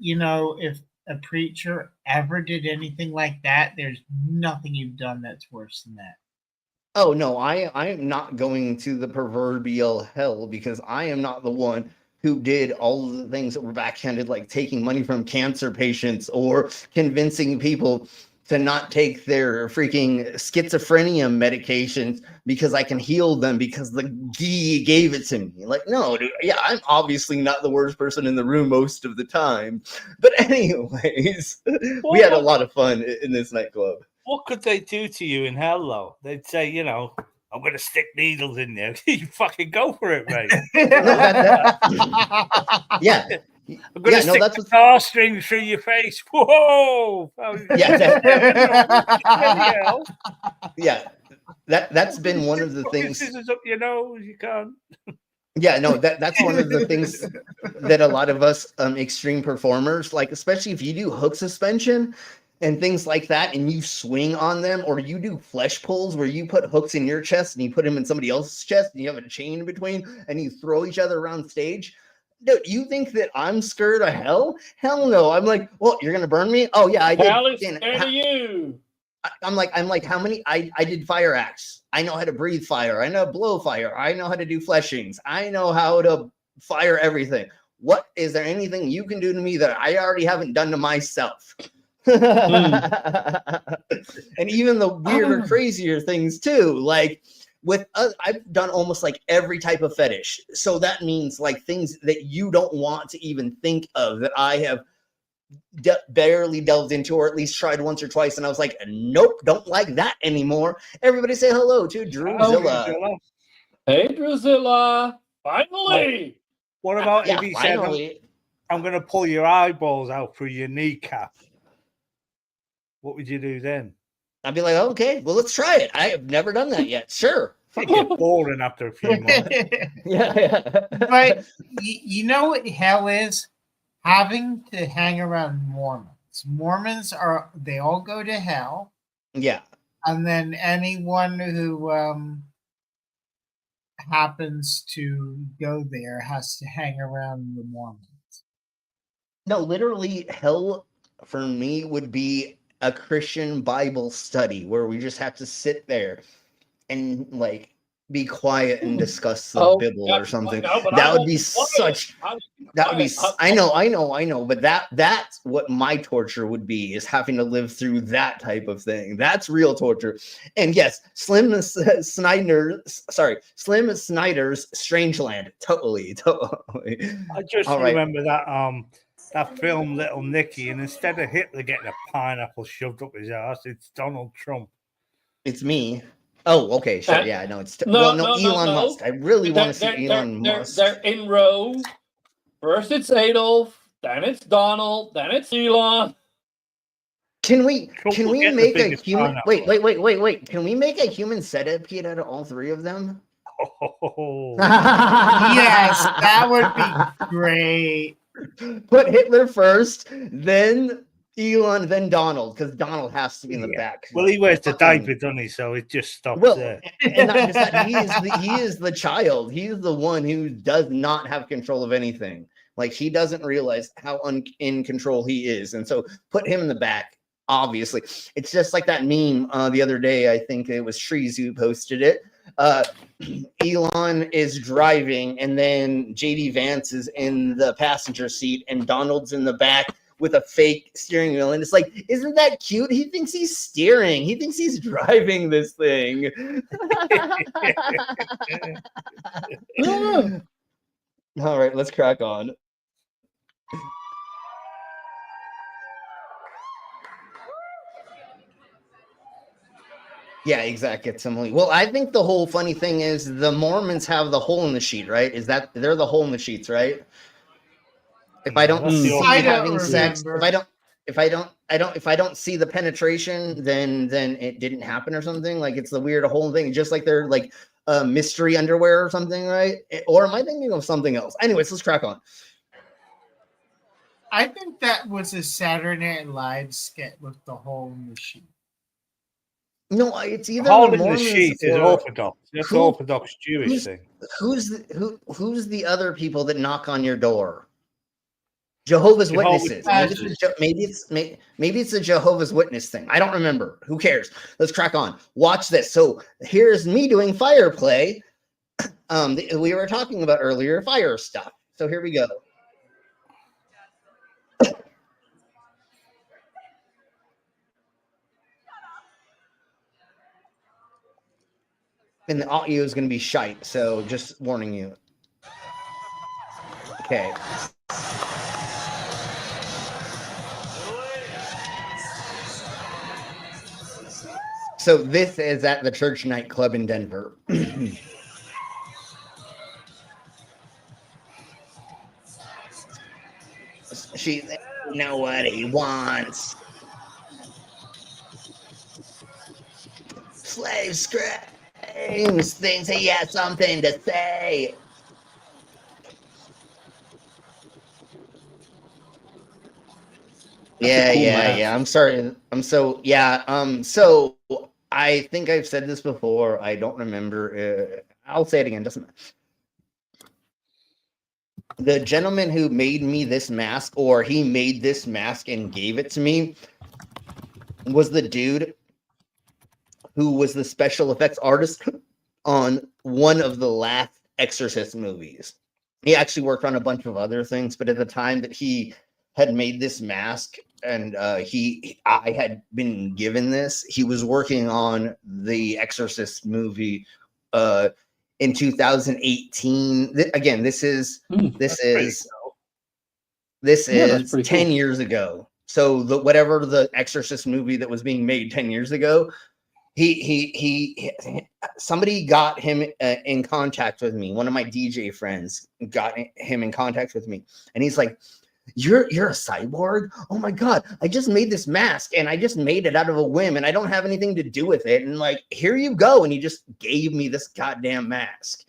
if a preacher ever did anything like that, there's nothing you've done that's worse than that. Oh no, I am not going to the proverbial hell because I am not the one who did all of the things that were backhanded, like taking money from cancer patients or convincing people to not take their freaking schizophrenia medications because I can heal them because the G gave it to me. Like, no, dude, yeah, I'm obviously not the worst person in the room most of the time. But anyways, we had a lot of fun in this nightclub. What could they do to you in hell, though? They'd say, I'm going to stick needles in you. You fucking go for it, mate. Yeah. I'm going to stick the car string through your face. Whoa! Yeah. Yeah. That's been one of the things. Scissors up your nose, you can't. Yeah, no, that's one of the things that a lot of us extreme performers, like, especially if you do hook suspension and things like that, and you swing on them, or you do flesh pulls where you put hooks in your chest and you put them in somebody else's chest, and you have a chain in between, and you throw each other around stage. Dude, you think that I'm scared of hell? Hell no. I'm like, well, you're gonna burn me? Oh yeah, I did. Hell is scared of you. I'm like, how many? I did fire acts. I know how to breathe fire. I know how to blow fire. I know how to do fleshings. I know how to fire everything. What is there anything you can do to me that I already haven't done to myself? And even the weirder, crazier things too. Like with I've done almost like every type of fetish. So that means like things that you don't want to even think of that I have barely delved into, or at least tried once or twice, and I was like, nope, don't like that anymore. Everybody say hello to Druzilla. Hey, Druzilla. Finally. What about if he said, I'm going to pull your eyeballs out through your kneecap? What would you do then? I'd be like, okay, well, let's try it. I have never done that yet. Sure. It get boring after a few months. Yeah. But you know what hell is? Having to hang around Mormons. Mormons they all go to hell. Yeah. And then anyone who happens to go there has to hang around the Mormons. No, literally, hell for me would be a Christian Bible study where we just have to sit there and like be quiet and discuss the Bible or something. That would be such. That would be. I know. But that's what my torture would be, is having to live through that type of thing. That's real torture. And yes, Slim Snyder's Strangeland. Totally. I just remember that film Little Nicky, and instead of Hitler getting a pineapple shoved up his ass, it's Donald Trump. It's me. Oh, okay, sure. Yeah, no, it's Elon Musk. I really want to see Elon Musk. They're in row. First it's Adolf, then it's Donald, then it's Elon. Can we make a human? Wait. Can we make a human centipede out of all three of them? Oh. Yes, that would be great. Put Hitler first, then Elon, then Donald, because Donald has to be in the back. Well, he wears the diaper, doesn't he? So it just stops there. And not just that, he is the child. He's the one who does not have control of anything. Like, he doesn't realize how in control he is. And so put him in the back, obviously. It's just like that meme the other day. I think it was Trees who posted it. Elon is driving, and then JD Vance is in the passenger seat, and Donald's in the back with a fake steering wheel. And it's like, isn't that cute? He thinks he's steering. He thinks he's driving this thing. All right, let's crack on. Yeah, exactly. Well, I think the whole funny thing is the Mormons have the hole in the sheet, right? Is that they're the hole in the sheets, right? If I don't see having sex, if I don't see the penetration, then it didn't happen or something. Like, it's the weird whole thing, just like they're like mystery underwear or something, right? Or am I thinking of something else? Anyways, let's crack on. I think that was a Saturday Night Live skit with the hole in the sheet. No, it's either holding the the Mormons sheet is or Orthodox. That's who- Orthodox Jewish thing. Who's the other people that knock on your door? Jehovah's Witnesses. Maybe it's a Jehovah's Witness thing. I don't remember. Who cares? Let's crack on. Watch this. So here's me doing fire play. We were talking about earlier fire stuff. So here we go. And the audio is going to be shite, so just warning you. Okay. So this is at the church nightclub in Denver. She know what he wants. Slave screams, thinks he has something to say. Yeah. I'm sorry. So I think I've said this before. I don't remember. I'll say it again. Doesn't matter. The gentleman who made me this mask, or he made this mask and gave it to me, was the dude who was the special effects artist on one of the last Exorcist movies. He actually worked on a bunch of other things, but at the time that he had made this mask and I had been given this, he was working on the Exorcist movie in 2018. Again, this is 10 years ago. So whatever the Exorcist movie that was being made 10 years ago, somebody got him in contact with me. One of my DJ friends got him in contact with me, and he's like, You're a cyborg? Oh my God, I just made this mask and I just made it out of a whim and I don't have anything to do with it. And like, here you go. And he just gave me this goddamn mask.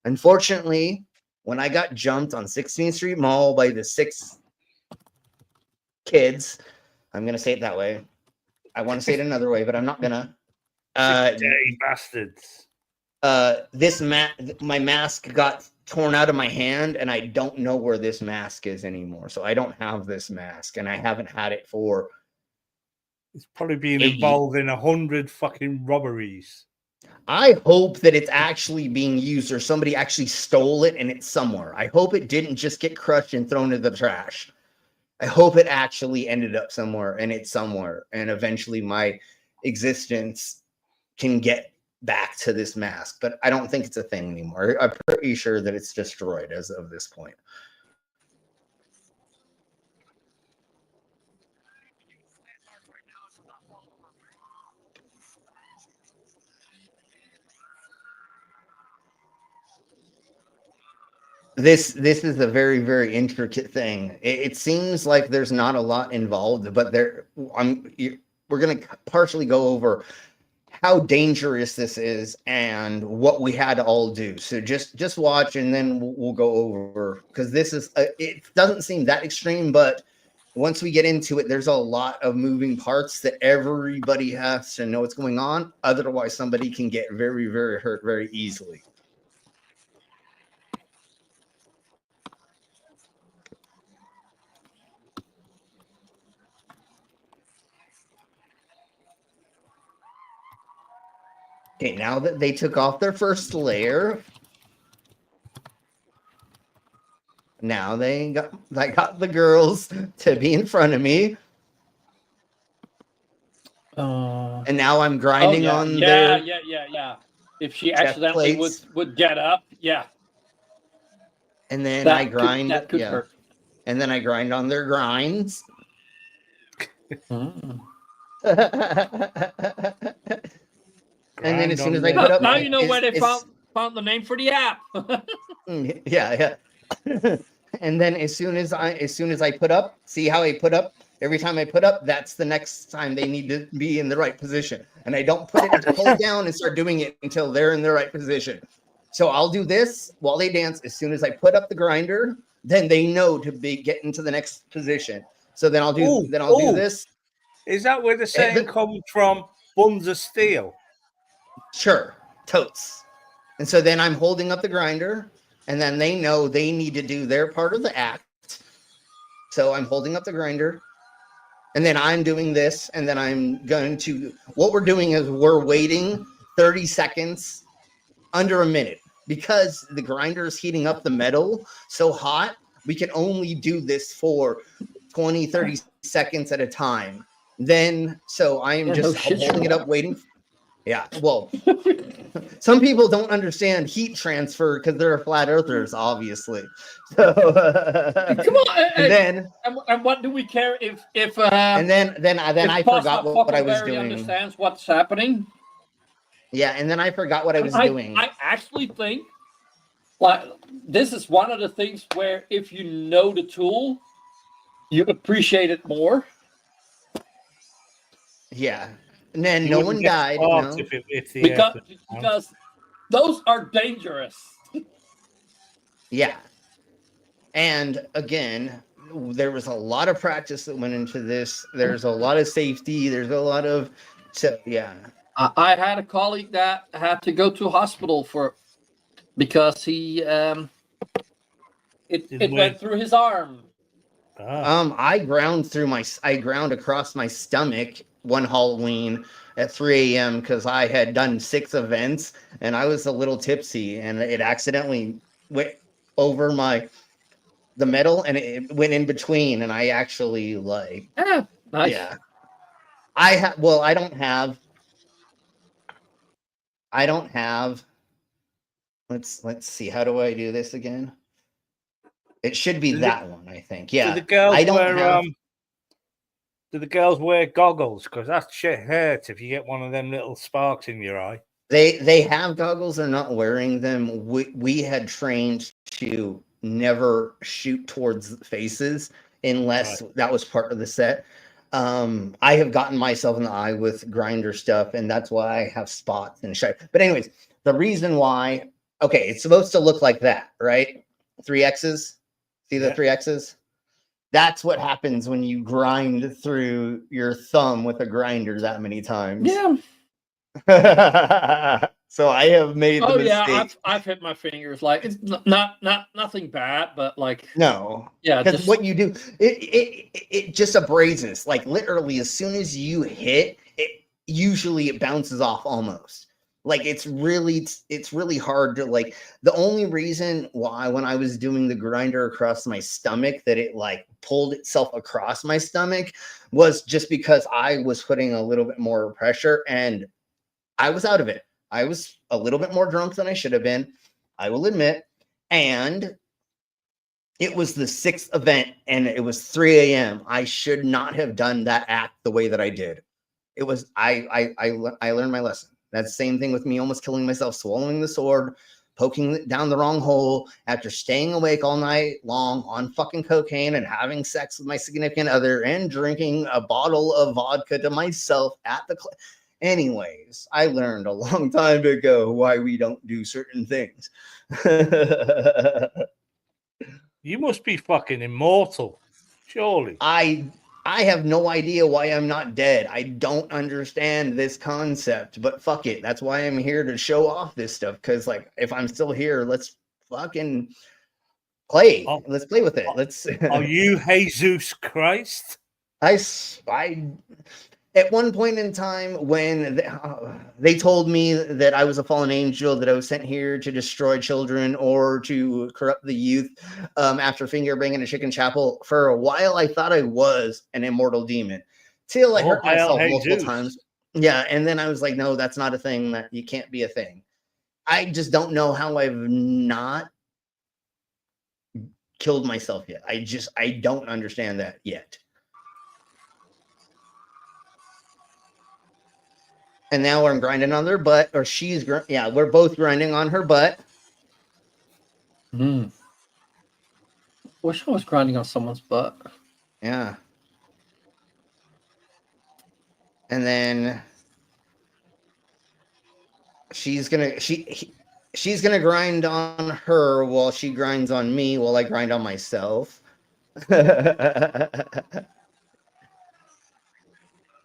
Unfortunately, when I got jumped on 16th Street Mall by the 6 kids, I'm going to say it that way. I want to say it another way, but I'm not going to. Dirty bastards. My mask got torn out of my hand and I don't know where this mask is anymore. So I don't have this mask and I haven't had it for. It's probably been involved in 100 fucking robberies. I hope that it's actually being used or somebody actually stole it and it's somewhere. I hope it didn't just get crushed and thrown in the trash. I hope it actually ended up somewhere and it's somewhere. And eventually my existence can get back to this mask, but I don't think it's a thing anymore. I'm pretty sure that it's destroyed as of this point. This is a very, very intricate thing. It seems like there's not a lot involved, but we're going to partially go over how dangerous this is and what we had to all do. So just watch and then we'll go over, because this is it doesn't seem that extreme, but once we get into it, there's a lot of moving parts that everybody has to know what's going on. Otherwise, somebody can get very, very hurt very easily. Okay, now that they took off their first layer, now I got the girls to be in front of me. And now I'm grinding on their Yeah. If she accidentally would get up, yeah. And then I grind, hurt. And then I grind on their grinds. And then as soon as I put up, now you know where they found the name for the app. yeah. And then as soon as I put up, see how I put up? Every time I put up, that's the next time they need to be in the right position. And I don't put it hold down and start doing it until they're in the right position. So I'll do this while they dance. As soon as I put up the grinder, then they know to get into the next position. So then I'll do do this. Is that where the saying comes from? buns of steel. Sure, totes. And so then I'm holding up the grinder, and then they know they need to do their part of the act. So I'm holding up the grinder, and then I'm doing this, and then I'm going to, what we're doing is we're waiting 30 seconds, under a minute, because the grinder is heating up the metal so hot, we can only do this for 20, 30 seconds at a time. Then, so I am just holding it up, waiting. Yeah, well, some people don't understand heat transfer because they're flat earthers, obviously. So, Come on, and then, and what do we care if and then I forgot what I was doing. Understands what's happening. Yeah, and then I forgot what I was doing. I actually think, like, this is one of the things where if you know the tool, you appreciate it more. Yeah. And then no one died. No. Because those are dangerous. Yeah. And again, there was a lot of practice that went into this. There's a lot of safety. There's a lot of, so yeah. I had a colleague that had to go to hospital because he it went through his arm. I ground across my stomach one Halloween at 3 a.m. because I had done 6 events and I was a little tipsy and it accidentally went over the metal and it went in between and I actually like nice. Yeah. I don't have let's see, how do I do this again? It should be that one, I think. Yeah. Do the girls wear goggles? Because that shit hurts if you get one of them little sparks in your eye. They have goggles. They're not wearing them. We had trained to never shoot towards faces unless that was part of the set. I have gotten myself in the eye with grinder stuff, and that's why I have spots and shit. But anyways, the reason why, okay, it's supposed to look like that, right? 3 X's. See the 3 X's? That's what happens when you grind through your thumb with a grinder that many times. Yeah. So I have made the mistake. Yeah, I've hit my fingers. Like, it's not nothing bad, but like, no. Yeah, because what you do, it just abrases. Like literally, as soon as you hit it, usually it bounces off almost. Like it's really hard to like. The only reason why when I was doing the grinder across my stomach that it like pulled itself across my stomach was just because I was putting a little bit more pressure and I was out of it. I was a little bit more drunk than I should have been, I will admit. And it was the 6th event and it was 3 a.m. I should not have done that act the way that I did. It was, I learned my lesson. That's the same thing with me almost killing myself, swallowing the sword, poking down the wrong hole after staying awake all night long on fucking cocaine and having sex with my significant other and drinking a bottle of vodka to myself at the Anyways, I learned a long time ago why we don't do certain things. You must be fucking immortal, surely. I have no idea why I'm not dead. I don't understand this concept, but fuck it. That's why I'm here to show off this stuff. Because like, if I'm still here, let's fucking play. Let's play with it. Let's. Are you Jesus Christ? I at one point in time when they told me that I was a fallen angel, that I was sent here to destroy children or to corrupt the youth after finger banging a chicken chapel, for a while I thought I was an immortal demon till I hurt myself multiple times. Yeah, and then I was like, no, that's not a thing. That you can't be a thing. I just don't know how I've not killed myself yet. I don't understand that yet. And now I'm grinding on their butt, or she's, yeah, we're both grinding on her butt. Wish I was grinding on someone's butt. Yeah. And then she's gonna grind on her while she grinds on me while I grind on myself.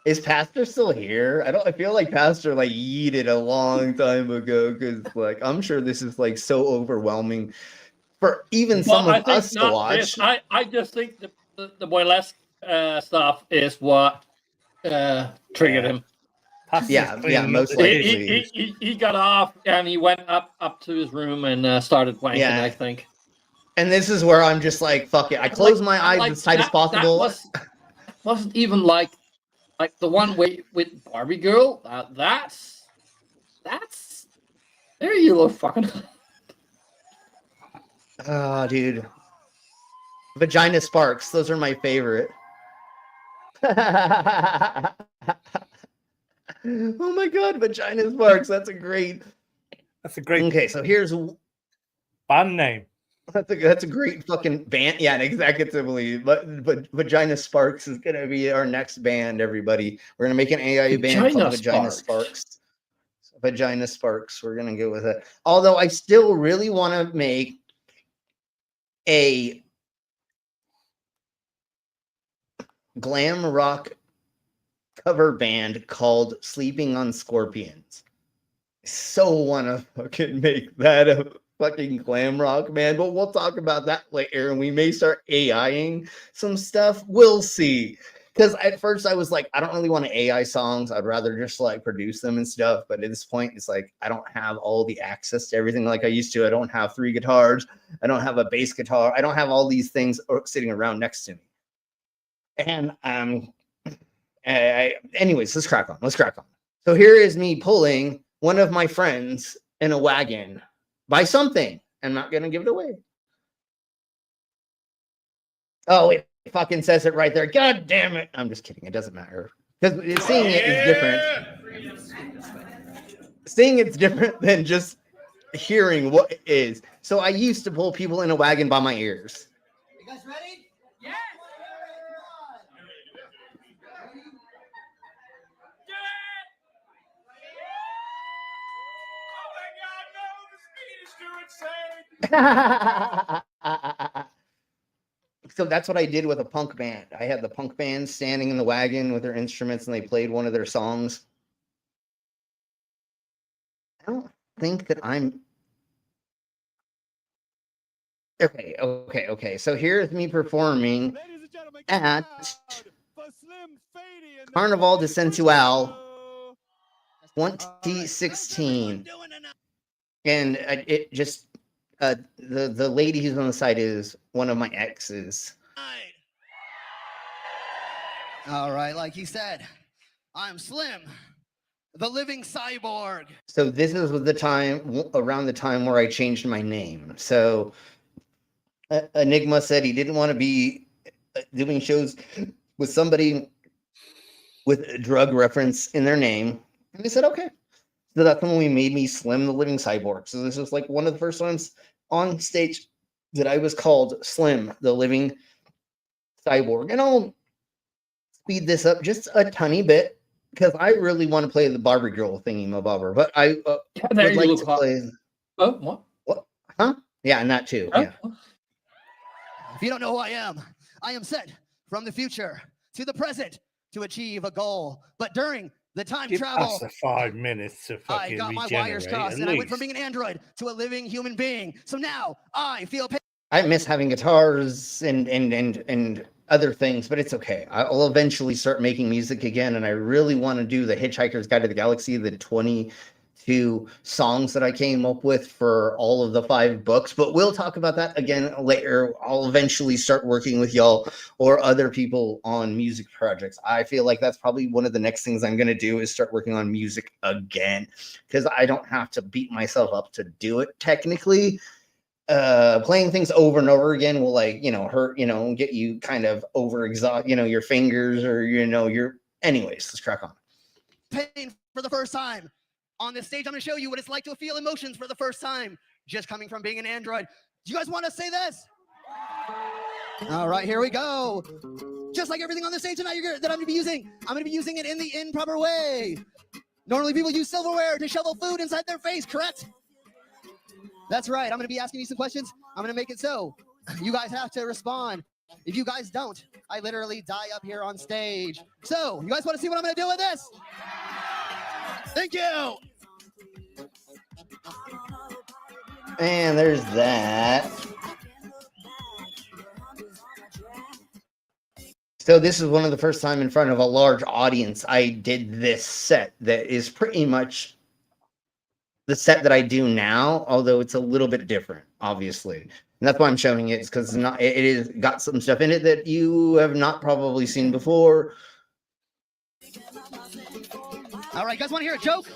Is Pastor still here? I feel like Pastor like yeeted a long time ago because like I'm sure this is like so overwhelming for even some I of think us to not watch. this. I just think the burlesque stuff is what triggered him. Yeah, most likely. He got off and he went up to his room and started wanking. Yeah. I think. And this is where I'm just like, fuck it. I close my eyes as tight as possible. Wasn't even like the one with Barbie girl. That's there you look fucking. Oh, dude. Vagina Sparks. Those are my favorite. Oh my god, Vagina Sparks. That's a great. Okay, so here's band name. That's a great fucking band. Yeah, executively. But Vagina Sparks is gonna be our next band, everybody. We're gonna make an AI band called Vagina Sparks. Vagina Sparks. We're gonna go with it. Although I still really want to make a glam rock cover band called Sleeping on Scorpions. So want to fucking make that a fucking glam rock band, but we'll talk about that later, and we may start AIing some stuff. We'll see. Because at first I was like, I don't really want to AI songs. I'd rather just like produce them and stuff. But at this point, it's like I don't have all the access to everything like I used to. I don't have 3 guitars. I don't have a bass guitar. I don't have all these things sitting around next to me. And anyways, let's crack on. So here is me pulling one of my friends in a wagon by something. I'm not gonna give it away. Oh, it fucking says it right there. God damn it. I'm just kidding. It doesn't matter. Because seeing it is different. Seeing it's different than just hearing what it is. So I used to pull people in a wagon by my ears. You guys ready? Yes! So that's what I did with a punk band. I had the punk band standing in the wagon with their instruments and they played one of their songs. I don't think that I'm okay. So here's me performing at Carnival de Sensual 2016. And it just the lady who's on the side is one of my exes. All right, like he said, I'm Slim, the living cyborg. So this is the time around the time where I changed my name. So Enigma said he didn't want to be doing shows with somebody with a drug reference in their name, and I said okay. So that's when we made me Slim the Living Cyborg. So this was like one of the first times on stage that I was called Slim the Living Cyborg. And I'll speed this up just a tiny bit because I really want to play the Barbie girl thingy mabobber. But I would like to play. Oh, what? What? Huh? Yeah, and that too. Oh. Yeah. If you don't know who I am sent from the future to the present to achieve a goal. But during the time travel, us the 5 minutes to fucking I got my regenerate, wires crossed and I went from being an android to a living human being. So now I feel pain. I miss having guitars and other things, but it's okay. I'll eventually start making music again, and I really want to do the Hitchhiker's Guide to the Galaxy, the 22 songs that I came up with for all of the 5 books, but we'll talk about that again later. I'll eventually start working with y'all or other people on music projects. I feel like that's probably one of the next things I'm going to do is start working on music again, because I don't have to beat myself up to do it technically. Playing things over and over again will hurt, get you kind of overexhaust, your fingers or, anyways, let's crack on. Pain for the first time. On this stage, I'm going to show you what it's like to feel emotions for the first time, just coming from being an android. Do you guys want to say this? All right, here we go. Just like everything on the stage tonight that I'm going to be using, I'm going to be using it in the improper way. Normally, people use silverware to shovel food inside their face, correct? That's right. I'm going to be asking you some questions. I'm going to make it so you guys have to respond If you guys don't, I literally die up here on stage. So, you guys want to see what I'm going to do with this? Thank you. And there's that. So this is one of the first time in front of a large audience I did this set that is pretty much the set that I do now, although it's a little bit different, obviously. And that's why I'm showing it, because it is got some stuff in it that you have not probably seen before. All right, you guys want to hear a joke?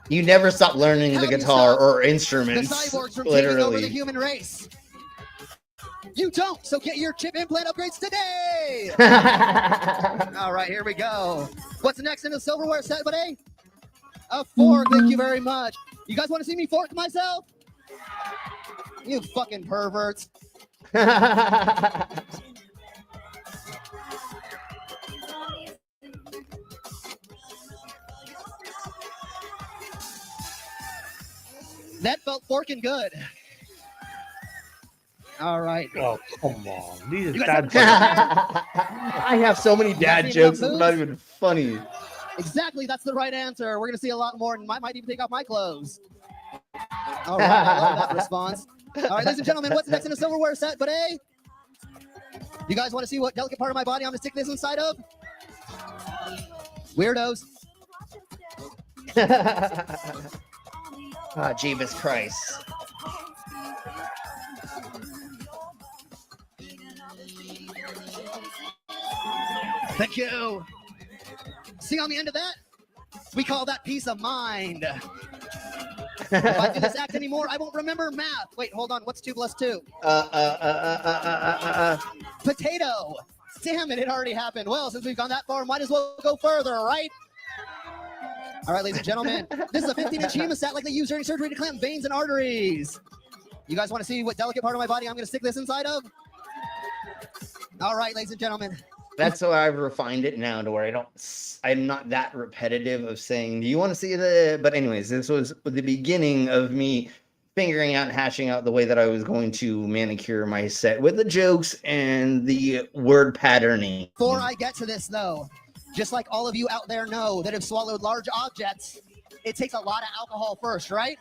You never stop learning the guitar or instruments. The cyborgs from taking over the Literally. human race. You don't, so get your chip implant upgrades today. All right, here we go. What's next in the silverware set, buddy? A fork, thank you very much. You guys want to see me fork myself? You fucking perverts. That felt forking good. All right. Oh, come on. These are You guys dad I have so many dad jokes, it's not even funny. Exactly, that's the right answer. We're going to see a lot more, and I might even take off my clothes. All right, I love that response. All right, ladies and gentlemen, what's next in the silverware set, buddy? You guys want to see what delicate part of my body I'm going to stick this inside of? Weirdos. Ah, Jeebus Christ. Thank you. See on the end of that? We call that peace of mind. If I do this act anymore, I won't remember math. Wait, hold on. What's 2 plus 2? Potato. Damn it, it already happened. Well, since we've gone that far, might as well go further, right? All right, ladies and gentlemen, this is a 15-inch hemostat like they use during surgery to clamp veins and arteries. You guys want to see what delicate part of my body I'm going to stick this inside of? All right, ladies and gentlemen. That's why I've refined it now to where I'm not that repetitive of saying, do you want to see the, but anyways, this was the beginning of me figuring out and hashing out the way that I was going to manicure my set with the jokes and the word patterning. Before I get to this though, just like all of you out there know that have swallowed large objects, it takes a lot of alcohol first, right?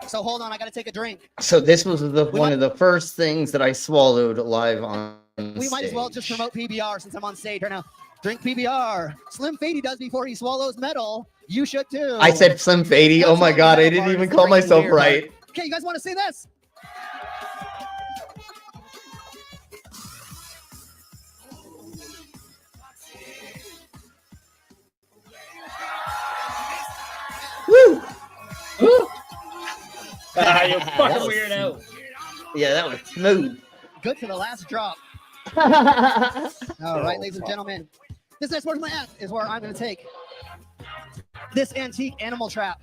So hold on, I got to take a drink. So this was one of the first things that I swallowed live on We might as well just promote PBR since I'm on stage right now. Drink PBR. Slim Fady does before he swallows metal. You should too. I said Slim Fady. Oh my God, I didn't even call myself right. Okay, you guys want to see this? Woo! You fucking weirdo. Yeah, that was smooth. Good to the last drop. All right, ladies and gentlemen. This next portion of my act is where I'm going to take this antique animal trap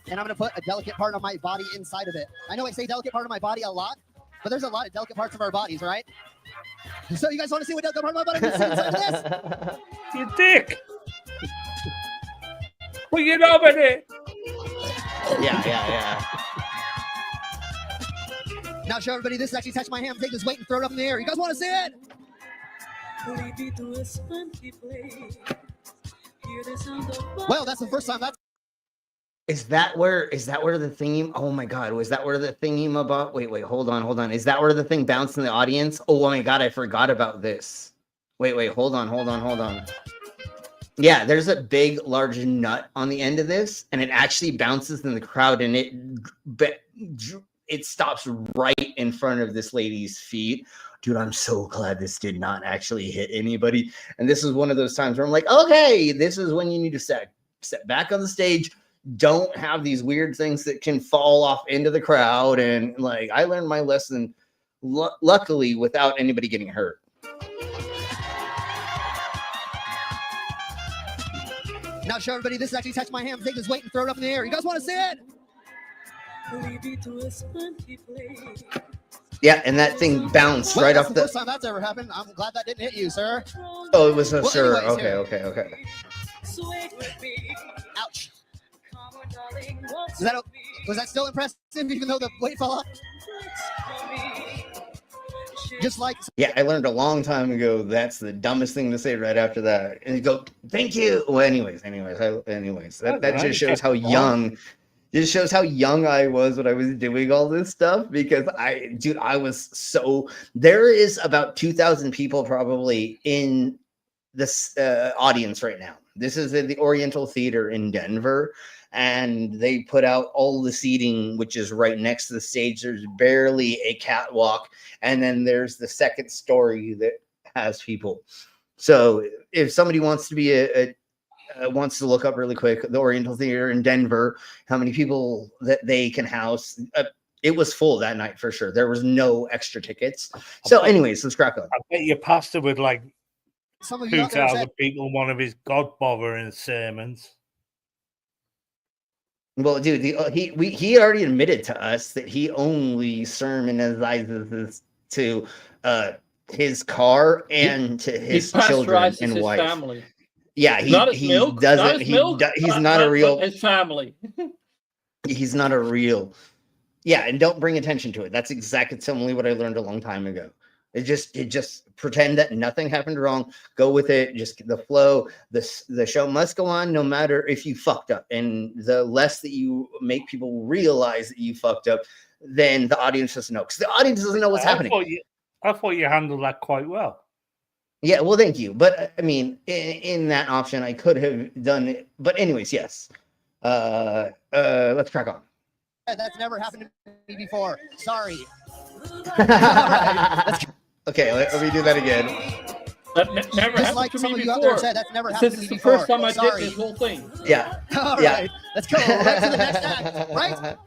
and I'm going to put a delicate part of my body inside of it. I know I say delicate part of my body a lot, but there's a lot of delicate parts of our bodies, right? So you guys want to see what delicate part of my body is inside of this? Your dick. Bring it over there. Yeah. Now show everybody this actually touch my hand, take this weight and throw it up in the air. You guys want to see it? Well, that's the first time that's Is that where the thingy? Oh my God, was that where the thingy about? Wait, hold on. Is that where the thing bounced in the audience? Oh my God, I forgot about this. Wait, hold on. Yeah, there's a big, large nut on the end of this, and it actually bounces in the crowd, and it stops right in front of this lady's feet. Dude, I'm so glad this did not actually hit anybody. And this is one of those times where I'm like, okay, this is when you need to step back on the stage. Don't have these weird things that can fall off into the crowd. And like, I learned my lesson, luckily, without anybody getting hurt. Now show everybody this actually touch my hand, take this weight and throw it up in the air. You guys want to see it? Yeah, and that thing bounced right off the first time that's ever happened. I'm glad that didn't hit you, sir. Oh, it was a Well, sir. anyways, Okay. Ouch. Was that still impressive even though the weight fell off? Just like Yeah, I learned a long time ago that's the dumbest thing to say right after that. And you go, thank you. Well, anyways, that just shows how young. Just shows how young I was when I was doing all this stuff, because I was so. There is about 2,000 people probably in this audience right now. This is at the Oriental Theater in Denver, and they put out all the seating, which is right next to the stage. There's barely a catwalk, and then there's the second story that has people. So if somebody wants to be wants to look up really quick, the Oriental Theater in Denver, how many people that they can house. It was full that night for sure. There was no extra tickets. So anyways, let's crack on. I bet your pastor with like some of you out there 2,000 people, one of his God-bothering sermons. Well, dude, he already admitted to us that he only sermonizes to his car and to his children and his wife. Family. Yeah, he doesn't. He's not a real. His family. He's not a real. Yeah, and don't bring attention to it. That's exactly similarly what I learned a long time ago. It just pretend that nothing happened wrong. Go with it. Just the flow. The show must go on no matter if you fucked up. And the less that you make people realize that you fucked up, then the audience doesn't know. Because the audience doesn't know what's happening. I thought you handled that quite well. Yeah, well, thank you. But I mean, in that option, I could have done it. But anyways, yes. Let's crack on. That's never happened to me before. Sorry. Okay, let me do that again. That never Just happened like to some me of you out before. there said, that's never happened to me This is the before. first time I Sorry. did this whole thing. Yeah. All Yeah. right. Let's go right to the next act. Right?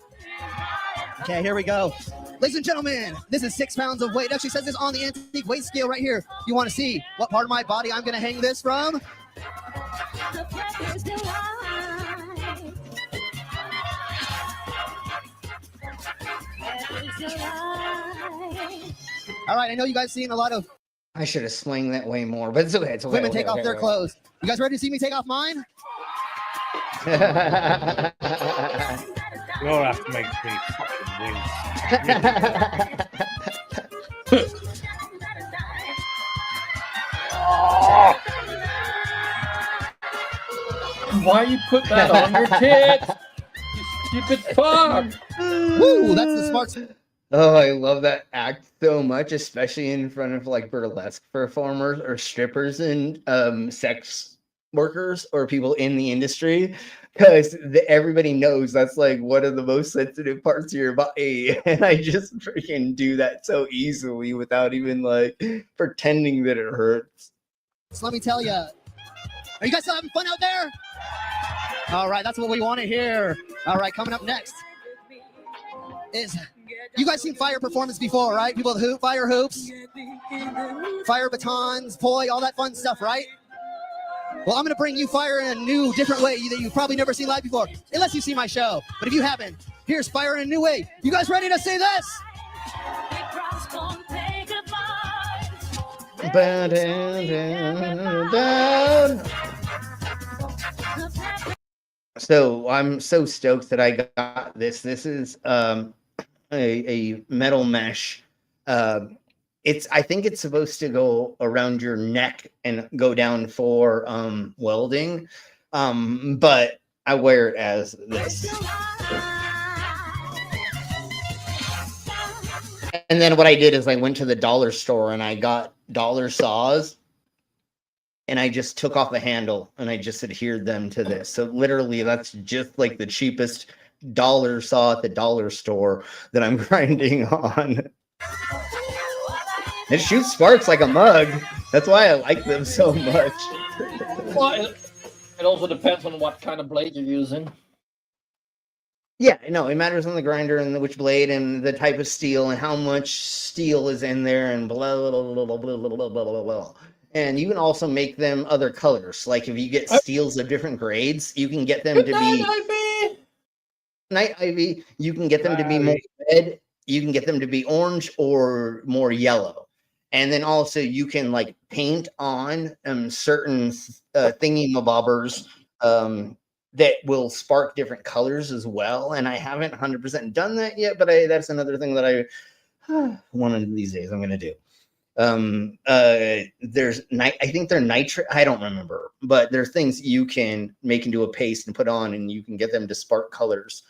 Okay, here we go. Ladies and gentlemen, this is 6 pounds of weight. It actually says this on the antique weight scale right here. You want to see what part of my body I'm going to hang this from? All right, I know you guys seen a lot of I should have swung that way more, but it's okay. It's okay. women take off their clothes. You guys ready to see me take off mine? You'll have to make me fucking wins. Why you put that on your tits? You stupid fuck. Woo, that's the smart. Oh, I love that act so much, especially in front of like burlesque performers or strippers and sex workers or people in the industry, because everybody knows that's like one of the most sensitive parts of your body, and I just freaking do that so easily without even like pretending that it hurts. So let me tell you, are you guys still having fun out there? All right, that's what we want to hear. All right, coming up next is, you guys seen fire performance before, right? People with fire hoops, fire batons, poi, all that fun stuff, right? Well, I'm going to bring you fire in a new, different way that you've probably never seen live before, unless you've seen my show. But if you haven't, here's fire in a new way. You guys ready to say this? So I'm so stoked that I got this. This is a metal mesh. I think it's supposed to go around your neck and go down for welding, but I wear it as this. And then what I did is I went to the dollar store and I got dollar saws, and I just took off the handle and I just adhered them to this. So literally that's just like the cheapest dollar saw at the dollar store that I'm grinding on. It shoots sparks like a mug. That's why I like them so much. Well, it also depends on what kind of blade you're using. Yeah, no, it matters on the grinder and which blade and the type of steel and how much steel is in there and blah, blah, blah, blah, blah, blah, blah, blah, blah, blah. And you can also make them other colors. Like if you get steels of different grades, you can get them to be Night Ivy. You can get them to be more red. You can get them to be orange or more yellow. And then also you can like paint on certain thingy-mabobbers that will spark different colors as well. And I haven't 100% done that yet, but that's another thing that I one of these days I'm going to do. There's I think they're nitrate. I don't remember, but there's things you can make into a paste and put on, and you can get them to spark colors.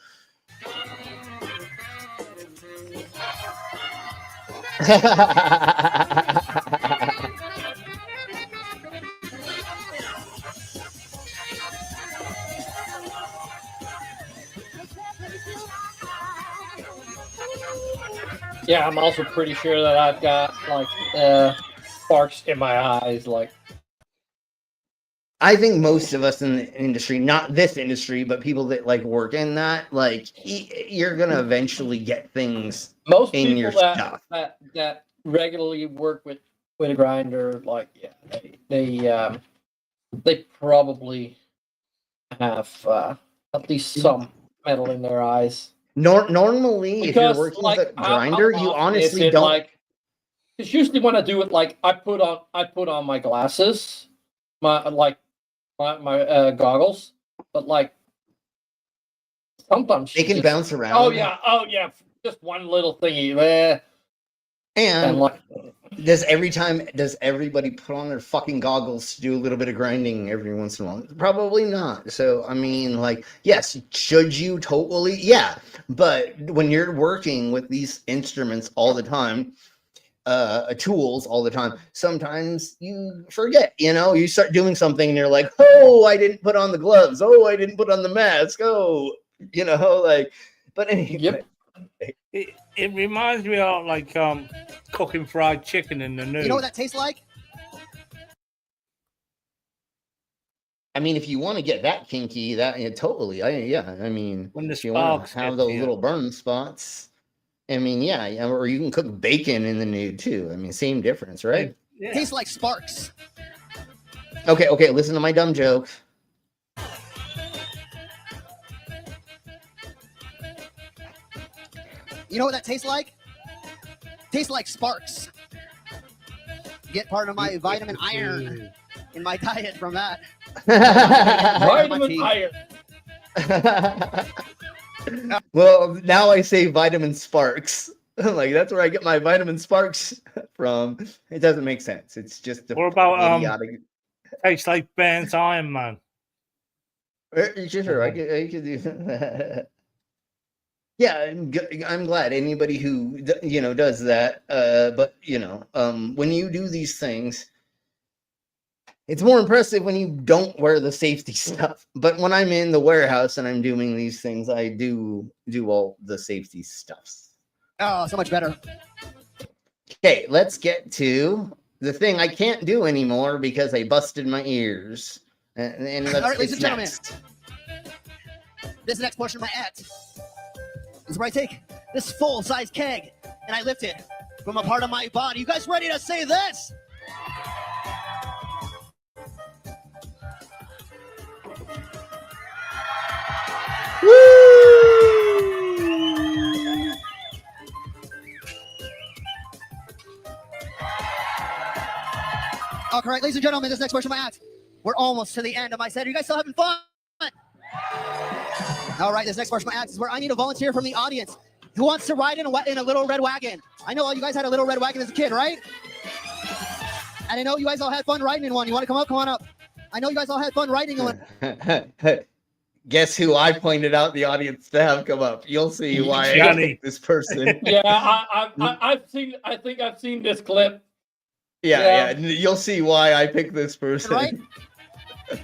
Yeah, I'm also pretty sure that I've got like sparks in my eyes. Like, I think most of us in the industry, not this industry, but people that like work in that, like you're gonna eventually get things most in your people stuff. that regularly work with a grinder, like yeah, they probably have at least some metal in their eyes. Normally, if you're Because, working like, with a grinder, how you often is honestly it, don't. like, because usually when I do it, like I put on my glasses, my goggles, but like sometimes They can just- bounce around. Oh yeah, just one little thingy. And like, does everybody put on their fucking goggles to do a little bit of grinding every once in a while? Probably not. So I mean, like, yes, should you? Totally, yeah. But when you're working with these instruments all the time, tools all the time, sometimes you forget. You start doing something and you're like, oh, I didn't put on the gloves. Oh, I didn't put on the mask. Oh, like. But anyway. Yep. It reminds me of like cooking fried chicken in the nude. You know what that tastes like? I mean, if you want to get that kinky, totally. I mean, when the if you want sparks to have get those to you. little burn spots, I mean, yeah, or you can cook bacon in the nude too. I mean, same difference, right? Yeah. Tastes like sparks. Okay, listen to my dumb joke. You know what that tastes like? Tastes like sparks. Get part of my vitamin iron in my diet from that. Vitamin iron. Well, now I say vitamin sparks. Like, that's where I get my vitamin sparks from. It doesn't make sense. It's just What about idiotic. tastes like Ben's Iron Man? Sure, I could do that. Yeah, I'm glad anybody who does that. But when you do these things, it's more impressive when you don't wear the safety stuff. But when I'm in the warehouse and I'm doing these things, I do all the safety stuffs. Oh, so much better. Okay, let's get to the thing I can't do anymore because I busted my ears. And all right, ladies and gentlemen, this next portion of my act is where I take this full-size keg and I lift it from a part of my body. You guys ready to say this? All right, ladies and gentlemen, this next portion of my act, we're almost to the end of my set. Are you guys still having fun? All right, this next portion of my act is where I need a volunteer from the audience who wants to ride in a little red wagon. I know all you guys had a little red wagon as a kid, right? And I know you guys all had fun riding in one. You want to come up? Come on up. I know you guys all had fun riding in one. Guess who I pointed out the audience to have come up? You'll see why I picked this person. Yeah, I think I've seen this clip. Yeah, you'll see why I picked this person. Right?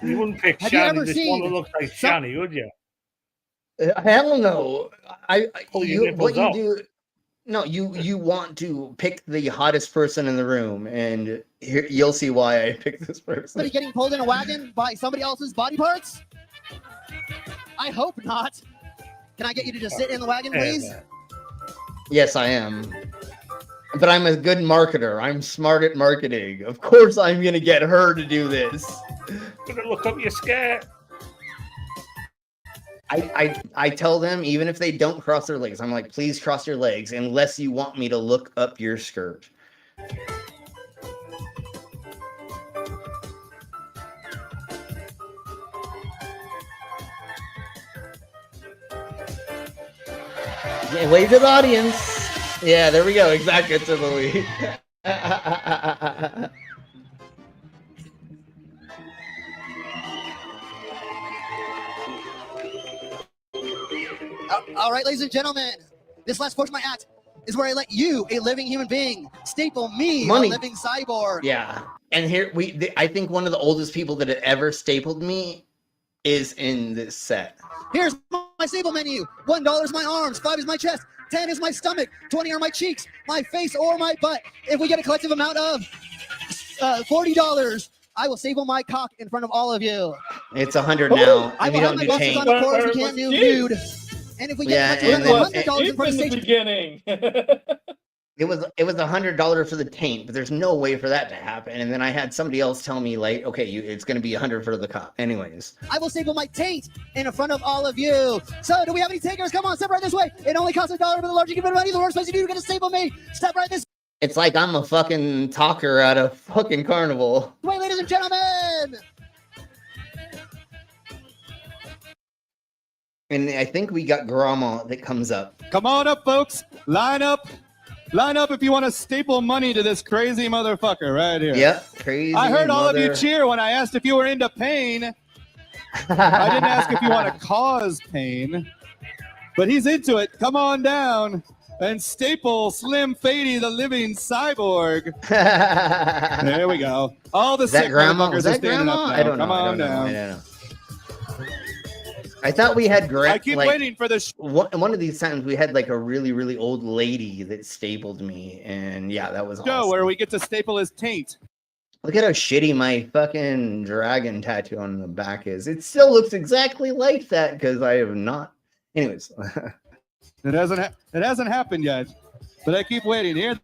You wouldn't pick Have you Shani. ever This seen one that looks like Shani, would you? Hell no. nipples out. You want to pick the hottest person in the room, and you'll see why I picked this person. Somebody getting pulled in a wagon by somebody else's body parts? I hope not. Can I get you to just sit in the wagon, please? Yes, I am. But I'm a good marketer. I'm smart at marketing. Of course I'm going to get her to do this. Gonna look up your skirt. I tell them, even if they don't cross their legs, I'm like, please cross your legs unless you want me to look up your skirt. Yeah, wave to the audience. Yeah, there we go. Exactly. To the lead. All right, ladies and gentlemen, this last portion of my act is where I let you, a living human being, staple me, Money. a living cyborg. Yeah. And here I think one of the oldest people that had ever stapled me is in this set. Here's my staple menu. $1 is my arms, 5 is my chest, 10 is my stomach, 20 are my cheeks, my face, or my butt. If we get a collective amount of $40, I will staple my cock in front of all of you. It's 100 now. I And will we have don't my do boxes chain. on, of course, we can't do nude. And if we get a collective of $100 in front of the stage, beginning. It was $100 for the taint, but there's no way for that to happen. And then I had somebody else tell me like, okay, it's going to be 100 for the cop. Anyways, I will staple my taint in front of all of you. So, do we have any takers? Come on, step right this way. It only costs $1, but the larger you give it money, the worse place you do. You're going to staple me. Step right this it's like I'm a fucking talker at a fucking carnival. way, ladies and gentlemen. And I think we got Grandma that comes up. Come on up, folks. Line up. Line up if you want to staple money to this crazy motherfucker right here. Yep, crazy. I heard all of you cheer when I asked if you were into pain. I didn't ask if you want to cause pain, but he's into it. Come on down and staple Slim Fady, the living cyborg. There we go. All the sick motherfuckers are standing up now. I don't know. Come on I down. don't know. I thought we had I keep waiting for the one of these times we had like a really, really old lady that stapled me. And yeah, that was show awesome. where we get to staple his taint. Look at how shitty my fucking dragon tattoo on the back is. It still looks exactly like that because I have not. Anyways. It hasn't happened yet, but I keep waiting. Here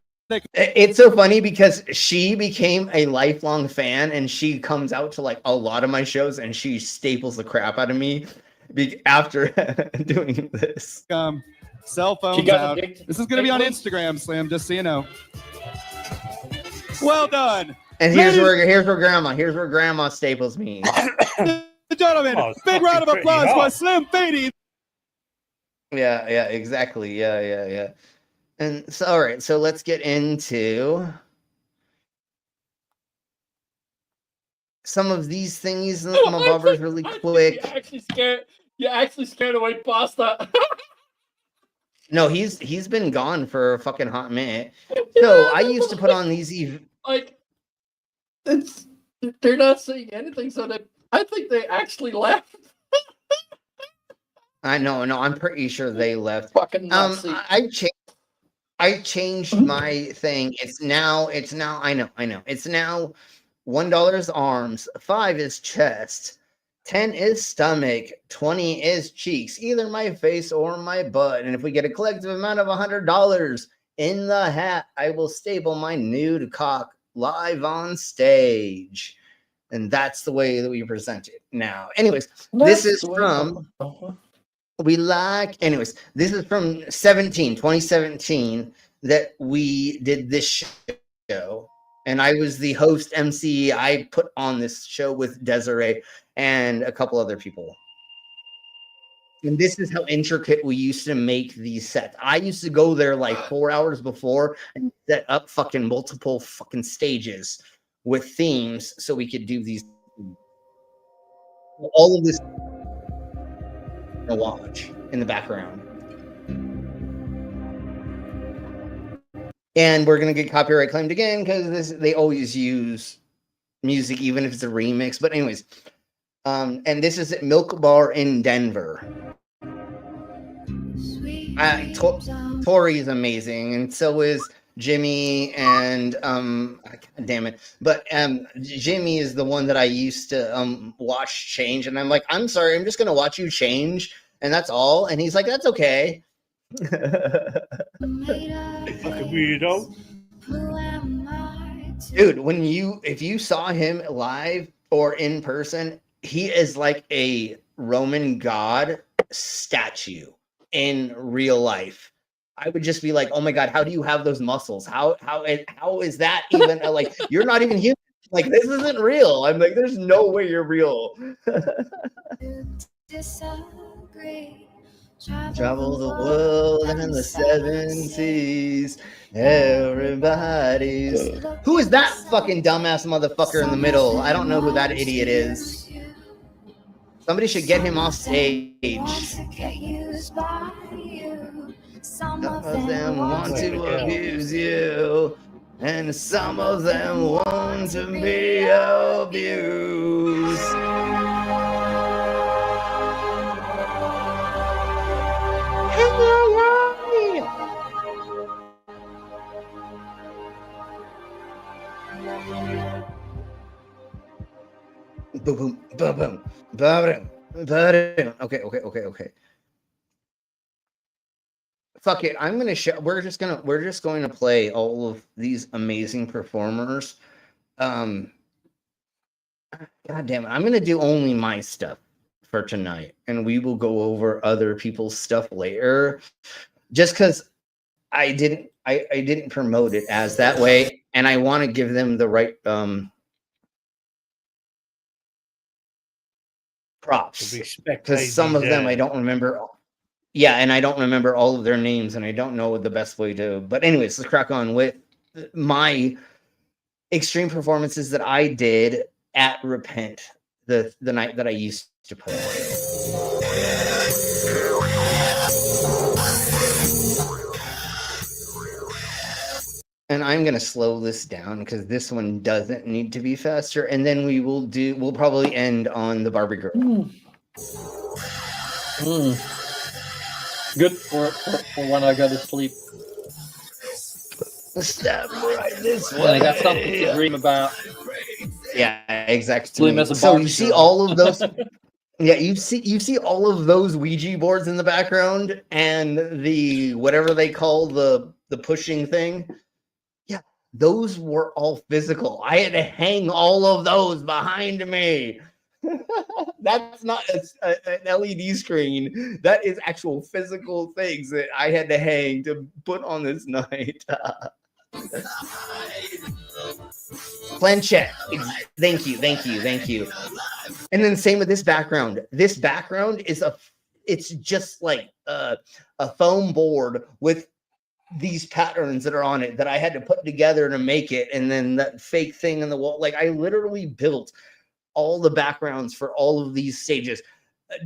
it's so funny because she became a lifelong fan and she comes out to like a lot of my shows and she staples the crap out of me after doing this. Cell phones out. This is going to be on Instagram, Slim, just so you know. Well done. And here's where grandma staples me. Gentlemen, big round of applause for Slim Fady. Yeah, exactly. Yeah. And so, all right, so let's get into some of these things, some of ours really quick. You actually scared away Pasta. No, he's been gone for a fucking hot minute. So I used to put on these like they're not saying anything, so I think they actually left. I know, I'm pretty sure they left. Fucking Nazi. I changed my thing. It's now I know. It's now $1 is arms, 5 is chest, 10 is stomach, 20 is cheeks, either my face or my butt. And if we get a collective amount of $100 in the hat, I will staple my nude cock live on stage. And that's the way that we present it now. Anyways, this is from this is from 2017 that we did this show. And I was the host MC. I put on this show with Desiree and a couple other people. And this is how intricate we used to make these sets. I used to go there like 4 hours before and set up fucking multiple fucking stages with themes so we could do these. All of this to watch in the background. And we're gonna get copyright claimed again because they always use music, even if it's a remix. But anyways, and this is at Milk Bar in Denver. Tori is amazing, and so is Jimmy. And God damn it, but Jimmy is the one that I used to watch change. And I'm like, I'm sorry, I'm just gonna watch you change, and that's all. And he's like, that's okay. Dude, if you saw him live or in person, he is like a Roman god statue in real life. I would just be like, oh my god, how do you have those muscles? How is that even like you're not even human? Like, this isn't real. I'm like, there's no way you're real. Travel the world and the 7 seas. Everybody's. Who is that fucking dumbass motherfucker in the middle? I don't know who that idiot is. Somebody should get him off stage. Some of them want to abuse you, and some of them want to be abused. Boom, boom, boom, boom, boom, boom. Okay. Fuck it. I'm gonna show. We're just going to play all of these amazing performers. God damn it! I'm gonna do only my stuff for tonight, and we will go over other people's stuff later. Just because I didn't promote it as that way, and I want to give them the right props, because some of them I don't remember. Yeah, and I don't remember all of their names, and I don't know the best way to. But anyways, let's crack on with my extreme performances that I did at Repent, the night that I used to put on. And I'm gonna slow this down because this one doesn't need to be faster, and then we'll probably end on the Barbie girl. Good for when I go to sleep. Step right this way. And I got something to dream about. Yeah, exactly. Sleep as a So Barbie you see girl. all of those. Yeah, you see all of those Ouija boards in the background, and the whatever they call the pushing thing. Yeah, those were all physical. I had to hang all of those behind me. That's not an LED screen. That is actual physical things that I had to hang to put on this night. Planchette. Thank you. And then same with this background. This background is it's just like a foam board with these patterns that are on it that I had to put together to make it. And then that fake thing in the wall. Like I literally built all the backgrounds for all of these stages.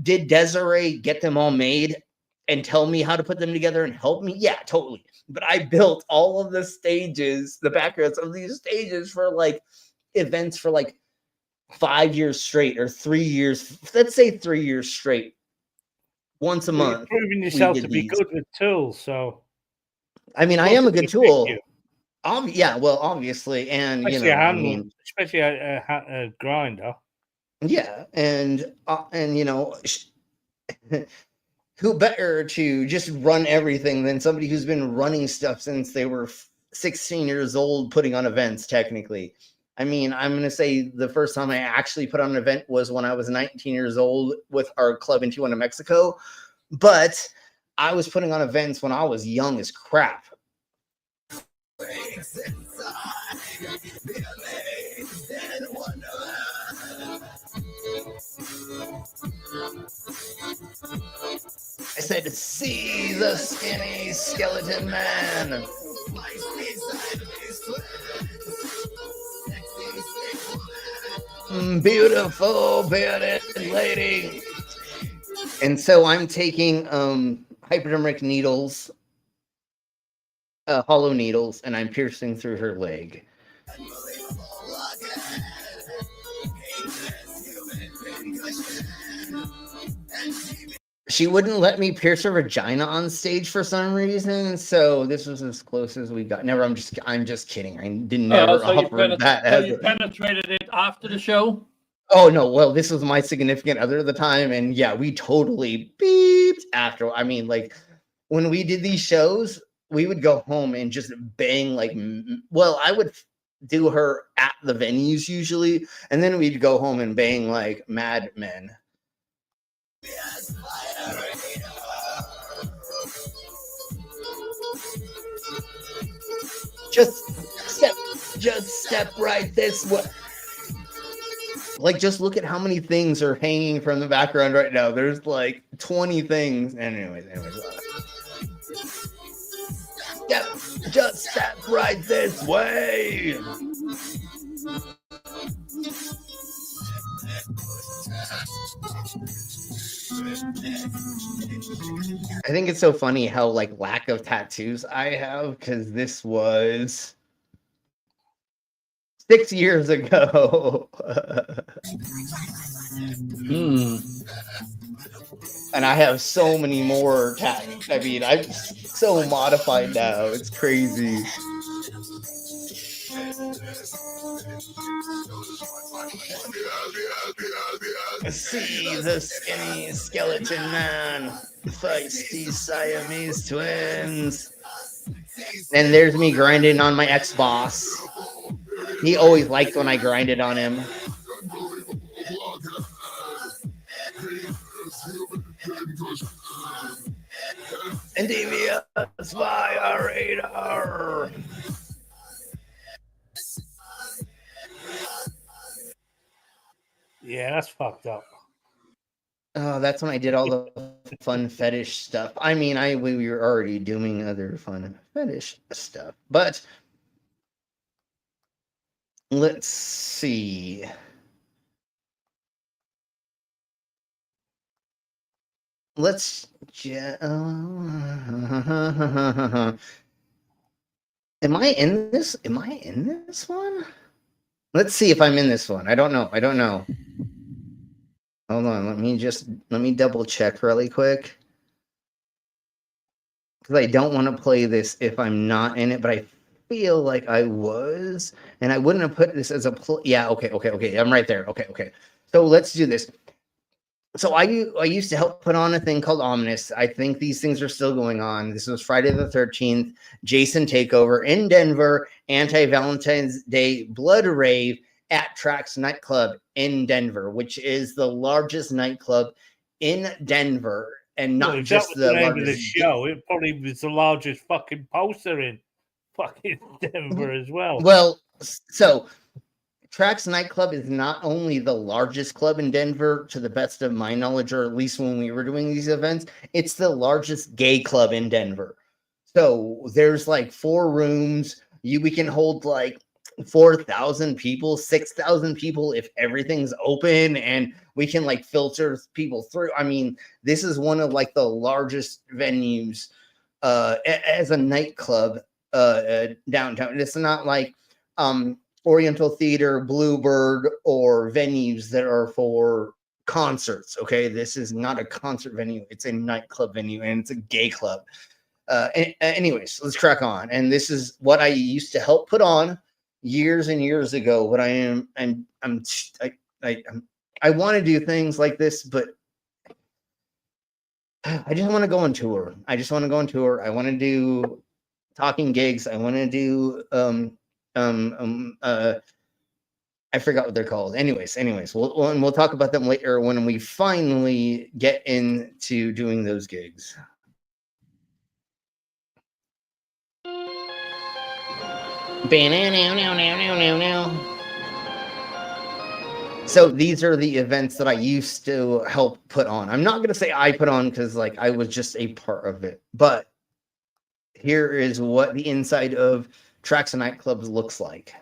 Did Desiree get them all made and tell me how to put them together and help me? Yeah, totally. But I built all of the stages, the backgrounds of these stages for like events for like 5 years straight or 3 years. Let's say 3 years straight. Once a month. You're proving yourself to be good with tools, so. I mean, I am a good tool. Yeah, well, obviously, and especially especially a grinder. Yeah, and who better to just run everything than somebody who's been running stuff since they were 16 years old, putting on events. Technically, I mean, I'm gonna say the first time I actually put on an event was when I was 19 years old with our club in Tijuana, Mexico. But I was putting on events when I was young as crap. I said, see the skinny skeleton man. Beautiful bearded lady. And so I'm taking hypodermic needles, hollow needles, and I'm piercing through her leg. She wouldn't let me pierce her vagina on stage for some reason, so this was as close as we got. Never, I'm just kidding. I didn't never offer that. So you penetrated it after the show? Oh no, well, this was my significant other at the time, and yeah, we totally beeped after. I mean, like when we did these shows, we would go home and just bang like. Well, I would do her at the venues usually, and then we'd go home and bang like Mad Men. Just step right this way. Like, just look at how many things are hanging from the background right now. There's like 20 things. Anyways. Just step right this way. I think it's so funny how like lack of tattoos I have because this was 6 years ago. And I have so many more tattoos. I mean, I'm so modified now. It's crazy. See the skinny skeleton man, feisty Siamese twins. And there's me grinding on my ex-boss. He always liked when I grinded on him. And devious via radar. Yeah, that's fucked up. Oh, that's when I did all the fun fetish stuff. I mean, we were already doing other fun fetish stuff, but let's see. Let's am I in this? Am I in this one? Let's see if I'm in this one. I don't know. I don't know. Hold on. Let me double check really quick. Because I don't want to play this if I'm not in it, but I feel like I was. And I wouldn't have put this as a yeah, okay. I'm right there. Okay. So let's do this. So I used to help put on a thing called Omnis. I think these things are still going on. This was Friday the 13th, Jason Takeover in Denver, anti-Valentine's Day blood rave at Trax nightclub in Denver, which is the largest nightclub in Denver, and not just the name largest of the show. It probably was the largest fucking poster in fucking Denver as well. Well, so Trax nightclub is not only the largest club in Denver, to the best of my knowledge, or at least when we were doing these events, it's the largest gay club in Denver. So there's like 4 rooms. We can hold like 4,000 people, 6,000 people if everything's open, and we can like filter people through. I mean, this is one of the largest venues as a nightclub downtown. It's not like Oriental Theater, Bluebird, or venues that are for concerts. Okay, this is not a concert venue; it's a nightclub venue, and it's a gay club. Anyways, let's crack on. And this is what I used to help put on years and years ago. But I want to do things like this, but I just want to go on tour. I want to do talking gigs. I want to do I forgot what they're called. Anyways, we'll talk about them later when we finally get into doing those gigs. So these are the events that I used to help put on. I'm not going to say I put on because I was just a part of it. But here is what the inside of Trax and nightclubs looks like.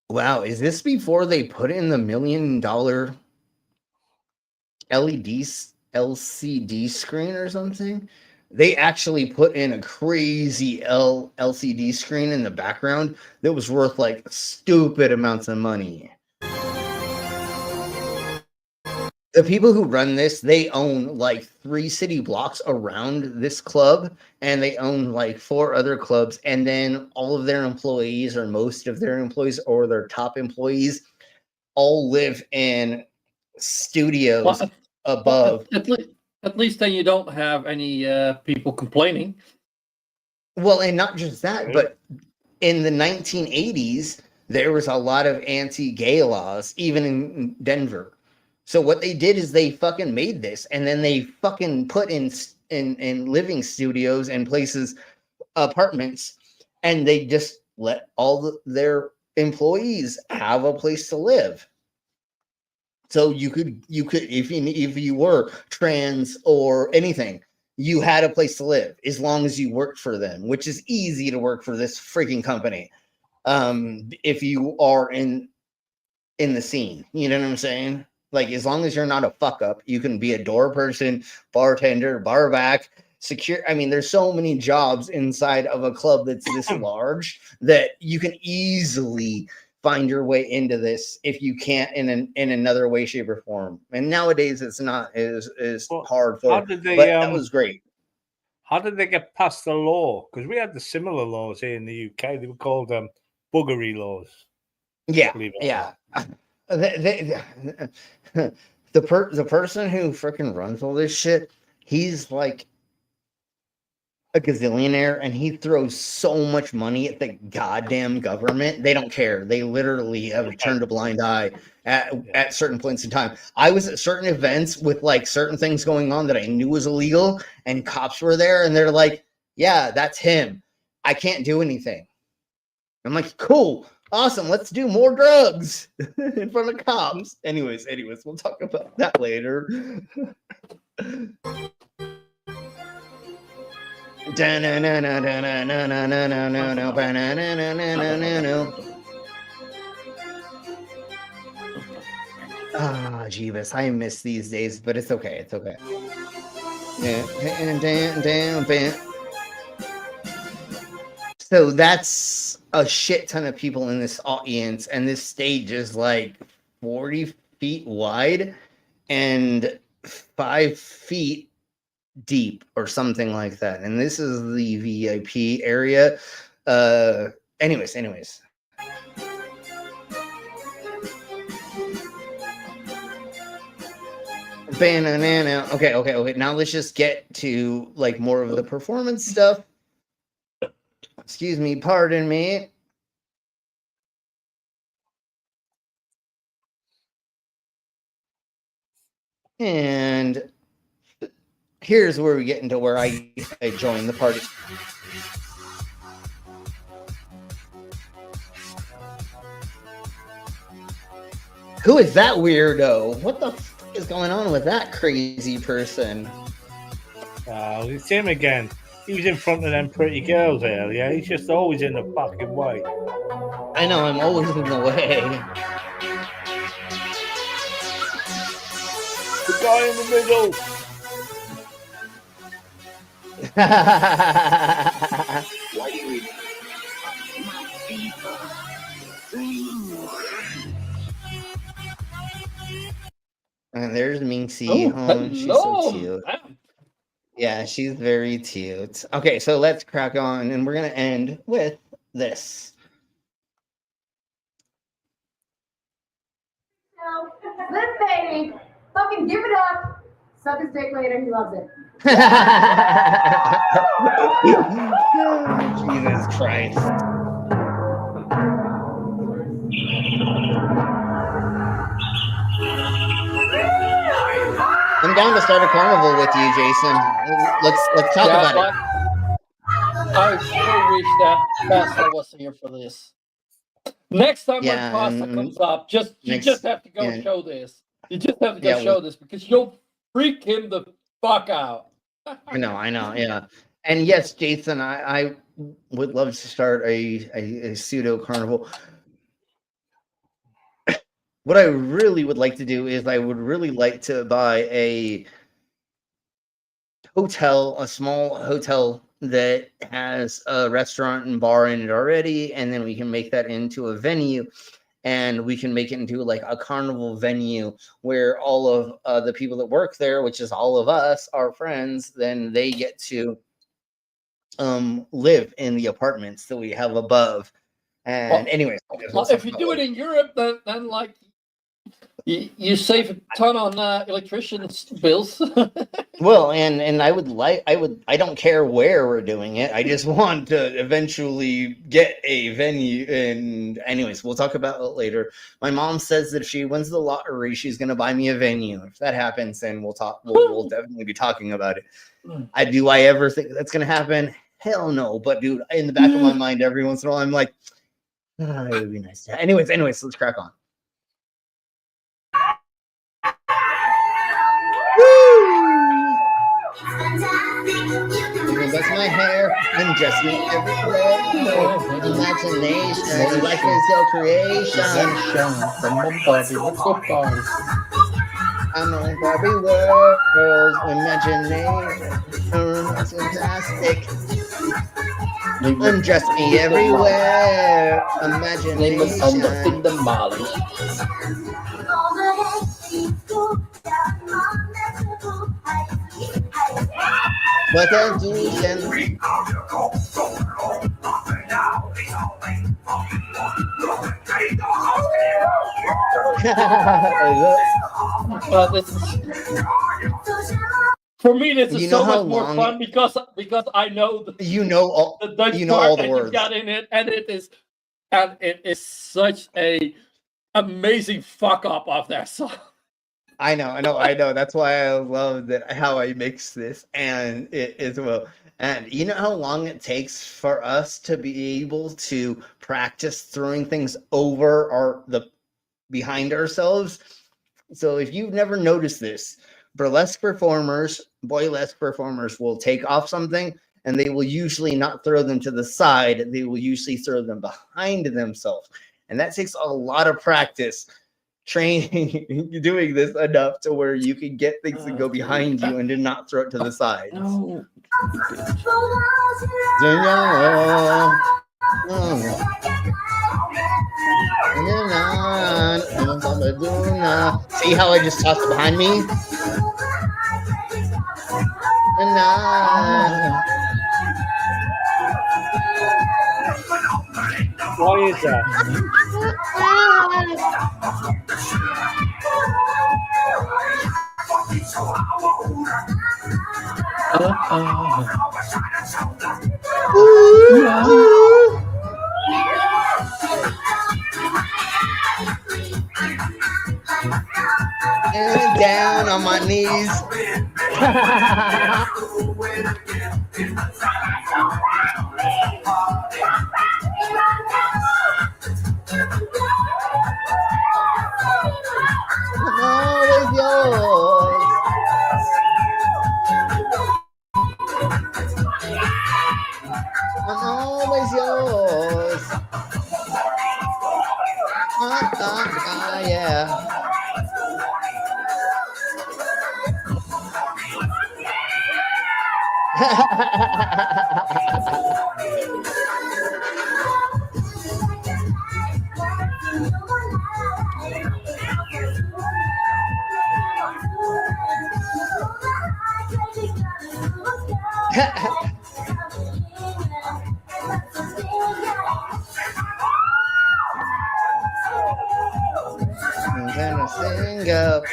Wow, is this before they put in the $1 million LCD screen or something? They actually put in a crazy LCD screen in the background that was worth stupid amounts of money. The people who run this, they own 3 city blocks around this club, and they own 4 other clubs, and then all of their employees, or most of their employees, or their top employees, all live in studios above. At least then you don't have any people complaining. Well, and not just that, but in the 1980s, there was a lot of anti-gay laws, even in Denver. So what they did is they fucking made this, and then they fucking put in living studios and places, apartments, and they just let all their employees have a place to live. So you could if you were trans or anything, you had a place to live as long as you worked for them, which is easy to work for this freaking company. If you are in the scene, you know what I'm saying? Like, as long as you're not a fuck up, you can be a door person, bartender, bar back, secure. I mean, there's so many jobs inside of a club that's this large that you can easily find your way into this if you can't in another way, shape, or form. And nowadays it's not as hard for. How did they? But that was great. How did they get past the law? Because we had the similar laws here in the UK. They were called buggery laws. Yeah, yeah. The person who freaking runs all this shit, he's like a gazillionaire, and he throws so much money at the goddamn government. They don't care. They literally have turned a blind eye at certain points in time. I was at certain events with like certain things going on that I knew was illegal, and cops were there, and they're like, "Yeah, that's him. I can't do anything." I'm like, "Cool, awesome. Let's do more drugs in front of cops." Anyways, we'll talk about that later. Ah, Jeebus, I miss these days, but it's okay. It's okay. So that's a shit ton of people in this audience, and this stage is like 40 feet wide and 5 feet deep or something like that. And this is the VIP area. Anyways. Banana. Okay. Now let's just get to like more of the performance stuff. Excuse me, pardon me. And here's where we get into where I join the party. Who is that weirdo? What the fuck is going on with that crazy person? Oh, it's him again. He was in front of them pretty girls earlier. He's just always in the fucking way. I know, I'm always in the way. The guy in the middle. Why do you And there's Minxie. Oh, she's so cute. Yeah, she's very cute. Okay, so let's crack on, and we're gonna end with this. Slim baby, fucking give it up. Suck his dick later. He loves it. Jesus Christ. I'm down to start a carnival with you, Jason. Let's talk about it. I so wish that Pasta wasn't here for this. Next time when Pasta comes up, you just have to go show this. You just have to go show this because you'll freak him the fuck out. I know, yeah. And yes, Jason, I would love to start a pseudo carnival. What I really would like to do is I would really like to buy a hotel, a small hotel that has a restaurant and bar in it already, and then we can make that into a venue, and we can make it into like a carnival venue where all of the people that work there, which is all of us, our friends, then they get to live in the apartments that we have above. And anyways, if you do it in Europe, then like you save a ton on electrician bills. Well, and I don't care where we're doing it. I just want to eventually get a venue. And anyways, we'll talk about it later. My mom says that if she wins the lottery, she's going to buy me a venue. If that happens, then we'll talk. We'll definitely be talking about it. Do I ever think that's going to happen? Hell no. But dude, in the back of my mind, every once in a while, I'm like, it would be nice. Anyways, let's crack on. Woo! You can bust my hair, undress me everywhere. Imagination, life is your creation. I'm on Barbie world, imagination, it's fantastic. Undress me everywhere, imagination. What a illusion. For me, this is You know so how much more long- fun because I know the You know all Dutch you know part all the that words. you got in it, and it is such a amazing fuck up of that song. I know. That's why I love that how I mix this and it as well. And you know how long it takes for us to be able to practice throwing things over behind ourselves. So if you've never noticed this, boylesque performers will take off something and they will usually not throw them to the side. They will usually throw them behind themselves. And that takes a lot of practice. Training doing this enough to where you can get things to go behind you and to not throw it to the sides. No. See how I just tossed it behind me? Why is that? And down on my knees. I'm always yours. I'm always yours. Yeah. I'm gonna sing up.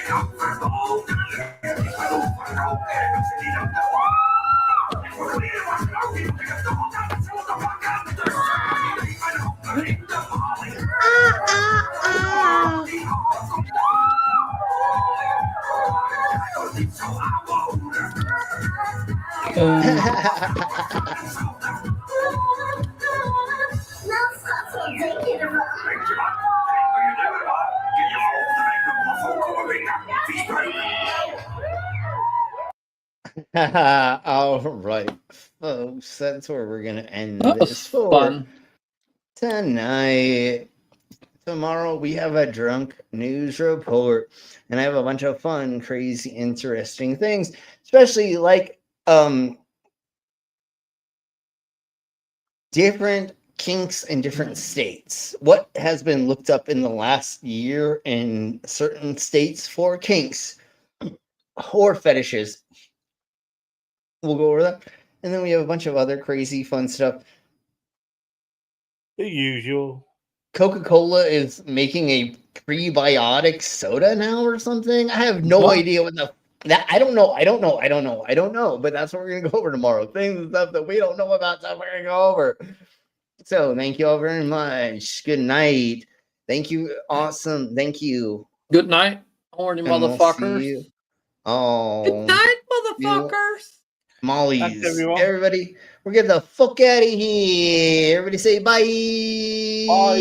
All right, folks, that's where we're gonna end this for fun. tonight. Tomorrow we have a drunk news report, and I have a bunch of fun, crazy, interesting things, especially like different kinks in different states. What has been looked up in the last year in certain states for kinks or fetishes. We'll go over that. And then we have a bunch of other crazy fun stuff. The usual. Coca-Cola is making a prebiotic soda now or something. I have no idea what I don't know. But that's what we're gonna go over tomorrow. Things and stuff that we don't know about, stuff we're gonna go over. So thank you all very much. Good night. Thank you. Awesome. Thank you. Good night, horny And we'll motherfuckers. see you. Oh. Good night, motherfuckers. Molly's. everyone. Everybody, we're getting the fuck out of here. Everybody say bye. Bye.